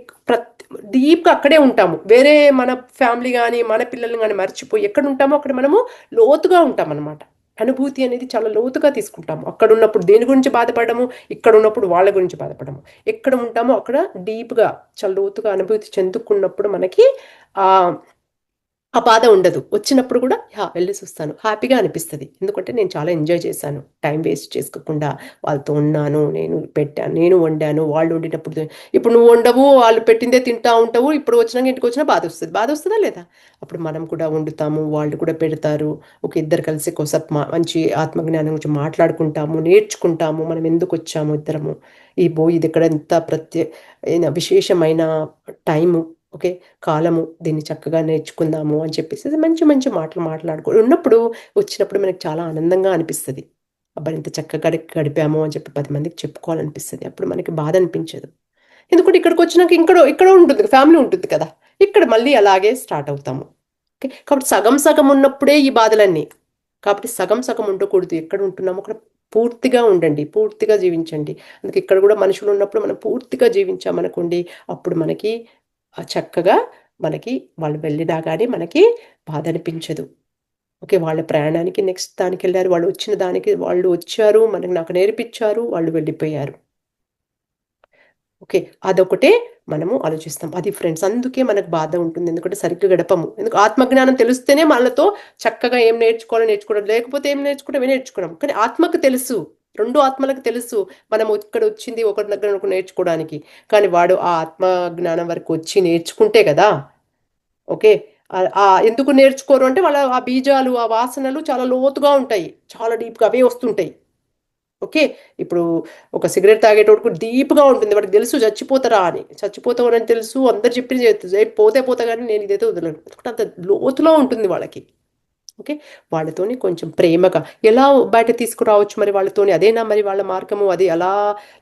డీప్గా అక్కడే ఉంటాము. వేరే మన ఫ్యామిలీ కానీ మన పిల్లల్ని కానీ మర్చిపోయి ఎక్కడ ఉంటామో అక్కడ మనము లోతుగా ఉంటాం అనమాట. అనుభూతి అనేది చాలా లోతుగా తీసుకుంటాము. అక్కడ ఉన్నప్పుడు దేని గురించి బాధపడము, ఇక్కడ ఉన్నప్పుడు వాళ్ళ గురించి బాధపడము. ఎక్కడ ఉంటామో అక్కడ డీప్గా చాలా లోతుగా అనుభూతి చెందుకున్నప్పుడు మనకి ఆ ఆ బాధ ఉండదు. వచ్చినప్పుడు కూడా వెళ్ళేసి వస్తాను హ్యాపీగా అనిపిస్తుంది. ఎందుకంటే నేను చాలా ఎంజాయ్ చేశాను, టైం వేస్ట్ చేసుకోకుండా వాళ్ళతో ఉన్నాను, నేను పెట్టాను, నేను వండాను, వాళ్ళు వండినప్పుడు. ఇప్పుడు నువ్వు వండవు, వాళ్ళు పెట్టిందే తింటా ఉంటావు, ఇప్పుడు వచ్చినాక ఇంటికి వచ్చినా బాధ వస్తుందా లేదా? అప్పుడు మనం కూడా వండుతాము, వాళ్ళు కూడా పెడతారు. ఒక ఇద్దరు కలిసి కొసప్ మంచి ఆత్మజ్ఞానం గురించి మాట్లాడుకుంటాము, నేర్చుకుంటాము మనం ఎందుకు వచ్చాము ఇద్దరము. ఇది ఇక్కడ ఎంత విశేషమైన టైము, ఓకే, కాలము, దీన్ని చక్కగా నేర్చుకుందాము అని చెప్పేసి మంచి మంచి మాటలు ఉన్నప్పుడు వచ్చినప్పుడు మనకి చాలా ఆనందంగా అనిపిస్తుంది. అబ్బాయి ఇంత చక్కగా గడిపాము అని చెప్పి 10 మందికి చెప్పుకోవాలనిపిస్తుంది. అప్పుడు మనకి బాధ అనిపించదు. ఎందుకంటే ఇక్కడికి వచ్చినాక ఇక్కడ ఉంటుంది, ఫ్యామిలీ ఉంటుంది కదా, ఇక్కడ మళ్ళీ అలాగే స్టార్ట్ అవుతాము. ఓకే, కాబట్టి సగం సగం ఉన్నప్పుడే ఈ బాధలన్నీ. కాబట్టి సగం సగం ఉండకూడదు. ఎక్కడ ఉంటున్నామో అక్కడ పూర్తిగా ఉండండి, పూర్తిగా జీవించండి. అందుకే ఇక్కడ కూడా మనుషులు ఉన్నప్పుడు మనం పూర్తిగా జీవించామనుకోండి, అప్పుడు మనకి చక్కగా మనకి వాళ్ళు వెళ్ళినా కానీ మనకి బాధ అనిపించదు. ఓకే, వాళ్ళ ప్రయాణానికి నెక్స్ట్ దానికి వెళ్ళారు, వాళ్ళు వచ్చిన దానికి వాళ్ళు వచ్చారు, నాకు నేర్పించారు, వాళ్ళు వెళ్ళిపోయారు. ఓకే, అదొకటే మనము ఆలోచిస్తాం. అది ఫ్రెండ్స్, అందుకే మనకు బాధ ఉంటుంది. ఎందుకంటే సరిగ్గా గడపము. ఆత్మజ్ఞానం తెలిస్తేనే వాళ్ళతో చక్కగా ఏం నేర్చుకోవడం, లేకపోతే ఏం నేర్చుకోవడం. కానీ ఆత్మకు తెలుసు, రెండు ఆత్మలకు తెలుసు మనం ఇక్కడ వచ్చింది ఒకరి దగ్గర ఒకరు నేర్చుకోవడానికి. కానీ వాడు ఆ ఆత్మ జ్ఞానం వరకు వచ్చి నేర్చుకుంటే కదా. ఓకే, ఎందుకు నేర్చుకోరు అంటే వాళ్ళ ఆ బీజాలు ఆ వాసనలు చాలా లోతుగా ఉంటాయి, చాలా డీప్గా అవే వస్తుంటాయి. ఓకే, ఇప్పుడు ఒక సిగరెట్ తాగేటోడుకు డీప్గా ఉంటుంది, వాడికి తెలుసు చచ్చిపోతావని తెలుసు, అందరు చెప్పి పోతా కానీ నేను ఇదైతే వదలను. అంత లోతులో ఉంటుంది వాళ్ళకి. ఓకే, వాళ్ళతోని కొంచెం ప్రేమగా ఎలా బయట తీసుకురావచ్చు మరి వాళ్ళతోని? అదేనా మరి వాళ్ళ మార్గము? అది అలా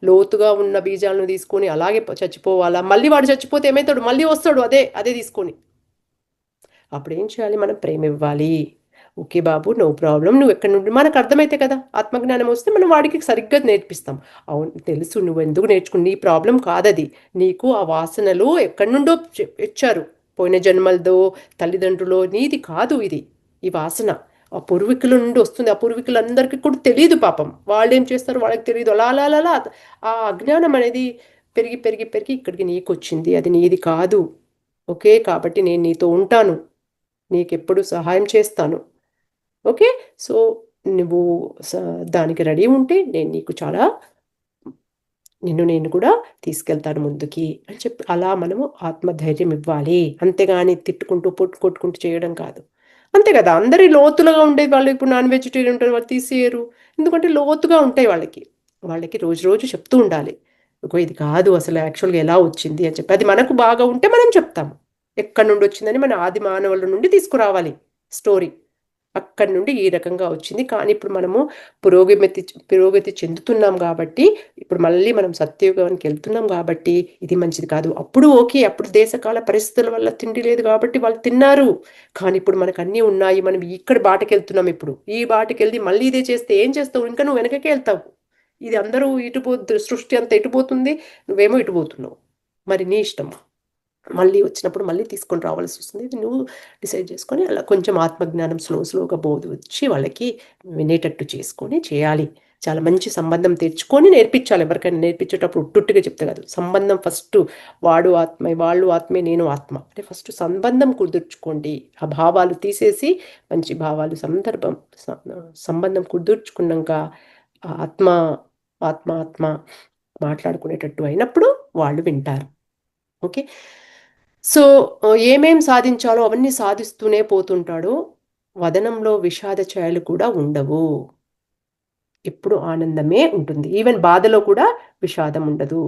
లోతుగా ఉన్న బీజాలను తీసుకొని అలాగే చచ్చిపోవాలా? మళ్ళీ వాడు చచ్చిపోతే ఏమవుతాడు? మళ్ళీ వస్తాడు అదే తీసుకొని. అప్పుడు ఏం చేయాలి? మనం ప్రేమ ఇవ్వాలి. ఓకే బాబు, నో ప్రాబ్లం, నువ్వు ఎక్కడి నుండి, మనకు అర్థమైతే కదా. ఆత్మజ్ఞానం వస్తే మనం వాడికి సరిగ్గా నేర్పిస్తాం. అవును తెలుసు, నువ్వు ఎందుకు నేర్చుకుని, నీ ప్రాబ్లం కాదది. నీకు ఆ వాసనలు ఎక్కడి నుండో ఇచ్చారు, పోయిన జన్మలదో తల్లిదండ్రులో, నీది కాదు ఇది. ఈ వాసన ఆ పూర్వీకుల నుండి వస్తుంది. ఆ పూర్వీకులందరికీ కూడా తెలియదు పాపం, వాళ్ళు ఏం చేస్తారు వాళ్ళకి తెలియదు. అలా అలా అలా ఆ అజ్ఞానం అనేది పెరిగి పెరిగి పెరిగి ఇక్కడికి నీకు వచ్చింది, అది నీది కాదు. ఓకే, కాబట్టి నేను నీతో ఉంటాను, నీకెప్పుడు సహాయం చేస్తాను. ఓకే, సో నువ్వు దానికి రెడీ ఉంటే నేను నీకు చాలా నేను కూడా తీసుకెళ్తాను ముందుకి అని చెప్పి అలా మనము ఆత్మధైర్యం ఇవ్వాలి. అంతేగాని తిట్టుకుంటూ కొట్టుకుంటూ చేయడం కాదు. అంతే కదా, అందరి లోతులుగా ఉండేది వాళ్ళు. ఇప్పుడు నాన్ వెజిటేరియన్ ఉంటారు, వాళ్ళు తీసేయరు. ఎందుకంటే లోతుగా ఉంటాయి వాళ్ళకి రోజు రోజు చెప్తూ ఉండాలి. ఇది కాదు అసలు యాక్చువల్గా ఎలా వచ్చింది అని చెప్పి. అది మనకు బాగా ఉంటే మనం చెప్తాము ఎక్కడి నుండి వచ్చిందని. మన ఆది మానవుల నుండి తీసుకురావాలి స్టోరీ, అక్కడి నుండి ఈ రకంగా వచ్చింది. కానీ ఇప్పుడు మనము పురోగతి చెందుతున్నాం కాబట్టి, ఇప్పుడు మళ్ళీ మనం సత్యయుగానికి వెళ్తున్నాం కాబట్టి ఇది మంచిది కాదు. అప్పుడు ఓకే, అప్పుడు దేశకాల పరిస్థితుల వల్ల తిండి లేదు కాబట్టి వాళ్ళు తిన్నారు. కానీ ఇప్పుడు మనకు అన్నీ ఉన్నాయి, మనం ఇక్కడ బాటకి వెళ్తున్నాం. ఇప్పుడు ఈ బాటకి వెళ్ళి మళ్ళీ ఇదే చేస్తే ఏం చేస్తావు? ఇంకా నువ్వు వెనకకే వెళ్తావు. ఇది అందరూ సృష్టి అంతా ఇటుపోతుంది, నువ్వేమో ఇటుపోతున్నావు. మరి నీ ఇష్టం. మళ్ళీ వచ్చినప్పుడు మళ్ళీ తీసుకొని రావాల్సి వస్తుంది. ఇది నువ్వు డిసైడ్ చేసుకొని అలా కొంచెం ఆత్మజ్ఞానం స్లోగా బోధ వచ్చి వాళ్ళకి వినేటట్టు చేసుకొని చేయాలి. చాలా మంచి సంబంధం తెచ్చుకొని నేర్పించాలి. ఎవరికైనా నేర్పించేటప్పుడు ఉట్టుట్టుగా చెప్తే కాదు. సంబంధం ఫస్ట్, వాడు ఆత్మే, వాళ్ళు ఆత్మే, నేను ఆత్మ అంటే ఫస్ట్ సంబంధం కుదుర్చుకోండి. ఆ భావాలు తీసేసి మంచి భావాలు సంబంధం కుదుర్చుకున్నాక ఆ ఆత్మ ఆత్మ ఆత్మ మాట్లాడుకునేటట్టు అయినప్పుడు వాళ్ళు వింటారు. ఓకే. సో ఏమేం సాధించాలో అవన్నీ సాధిస్తూనే పోతుంటాడు. వదనంలో విషాద ఛాయలు కూడా ఉండవు. ఎప్పుడు ఆనందమే ఉంటుంది. ఈవెన్ బాధలో కూడా విషాదం ఉండదు.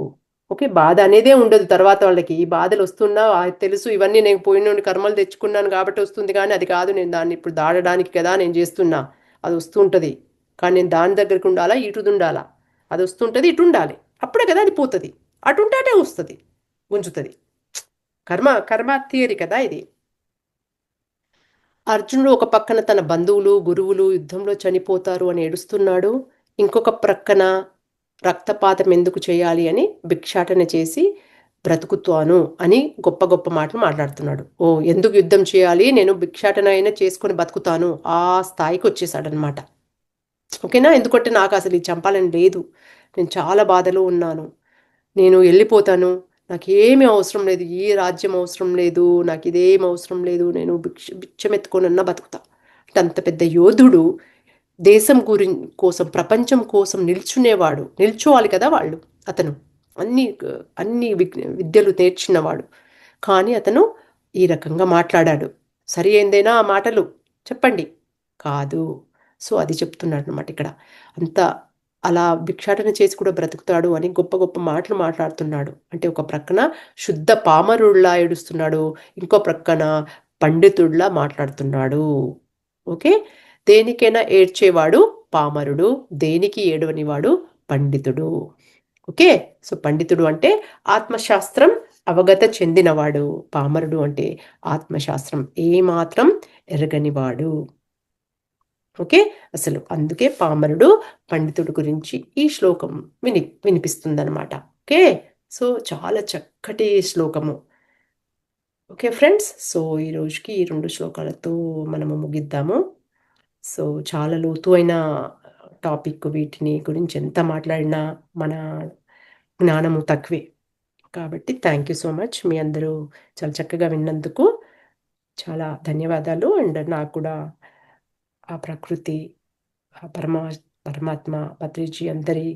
ఓకే. బాధ అనేదే ఉండదు తర్వాత వాళ్ళకి. ఈ బాధలు వస్తున్నా తెలుసు, ఇవన్నీ నేను పోయిన నుండి కర్మలు తెచ్చుకున్నాను కాబట్టి వస్తుంది, కానీ అది కాదు, నేను దాన్ని ఇప్పుడు దాడడానికి కదా నేను చేస్తున్నా. అది వస్తూ ఉంటుంది, కానీ నేను దాని దగ్గరికి ఉండాలా, ఇటు ఉండాలా? అది వస్తుంటుంది, ఇటు ఉండాలి. అప్పుడే కదా అది పోతుంది. అటు ఉంటే అటే వస్తుంది, గుంజుతుంది. కర్మ కర్మ థియరీ కదా ఇది. అర్జునుడు ఒక పక్కన తన బంధువులు, గురువులు యుద్ధంలో చనిపోతారు అని ఏడుస్తున్నాడు. ఇంకొక ప్రక్కన రక్తపాతం ఎందుకు చేయాలి అని భిక్షాటన చేసి బ్రతుకుతాను అని గొప్ప గొప్ప మాటలు మాట్లాడుతున్నాడు. ఓ, ఎందుకు యుద్ధం చేయాలి, నేను భిక్షాటన అయినా చేసుకొని బతుకుతాను, ఆ స్థాయికి వచ్చేసాడనమాట. ఓకేనా. ఎందుకంటే నాకు అసలు ఇది చంపాలని లేదు, నేను చాలా బాధలో ఉన్నాను, నేను వెళ్ళిపోతాను, నాకు ఏమీ అవసరం లేదు, ఈ రాజ్యం అవసరం లేదు, నాకు ఇదేం అవసరం లేదు, నేను బిచ్చమెత్తుకొనన్నా బతుకుతా అంటే అంత పెద్ద యోధుడు, దేశం కోసం, ప్రపంచం కోసం నిల్చోవాలి కదా వాళ్ళు. అతను అన్ని అన్ని విద్యలు నేర్చినవాడు, కానీ అతను ఈ రకంగా మాట్లాడాడు. సరి అయిందేనా ఆ మాటలు చెప్పండి? కాదు. సో అది చెప్తున్నాడు అనమాట ఇక్కడ. అంత అలా భిక్షాటన చేసి కూడా బ్రతుకుతాడు అని గొప్ప గొప్ప మాటలు మాట్లాడుతున్నాడు. అంటే ఒక ప్రక్కన శుద్ధ పామరుడిలా ఏడుస్తున్నాడు, ఇంకో ప్రక్కన పండితుడిలా మాట్లాడుతున్నాడు. ఓకే. దేనికైనా ఏడ్చేవాడు పామరుడు, దేనికి ఏడవనివాడు పండితుడు. ఓకే. సో పండితుడు అంటే ఆత్మశాస్త్రం అవగత చెందినవాడు, పామరుడు అంటే ఆత్మశాస్త్రం ఏమాత్రం ఎరగనివాడు. ఓకే. అసలు అందుకే పామరుడు పండితుడు గురించి ఈ శ్లోకం వినిపిస్తుందన్నమాట. ఓకే. సో చాలా చక్కటి శ్లోకము. Okay friends. సో ఈ రోజుకి ఈ 2 శ్లోకాలతో మనము ముగిద్దాము. సో చాలా లోతు అయిన టాపిక్, వీటిని గురించి ఎంత మాట్లాడినా మన జ్ఞానము తక్కువే. కాబట్టి థ్యాంక్ యూ సో మచ్. మీ అందరూ చాలా చక్కగా విన్నందుకు చాలా ధన్యవాదాలు. అండ్ నాకు కూడా ఆ ప్రకృతి, ఆ పరమాత్మ, పత్రిజీ అందరి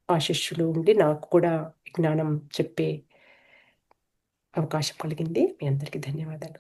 ఆశీస్సులు ఉండి నాకు కూడా జ్ఞానం చెప్పే అవకాశం కలిగింది. మీ అందరికీ ధన్యవాదాలు.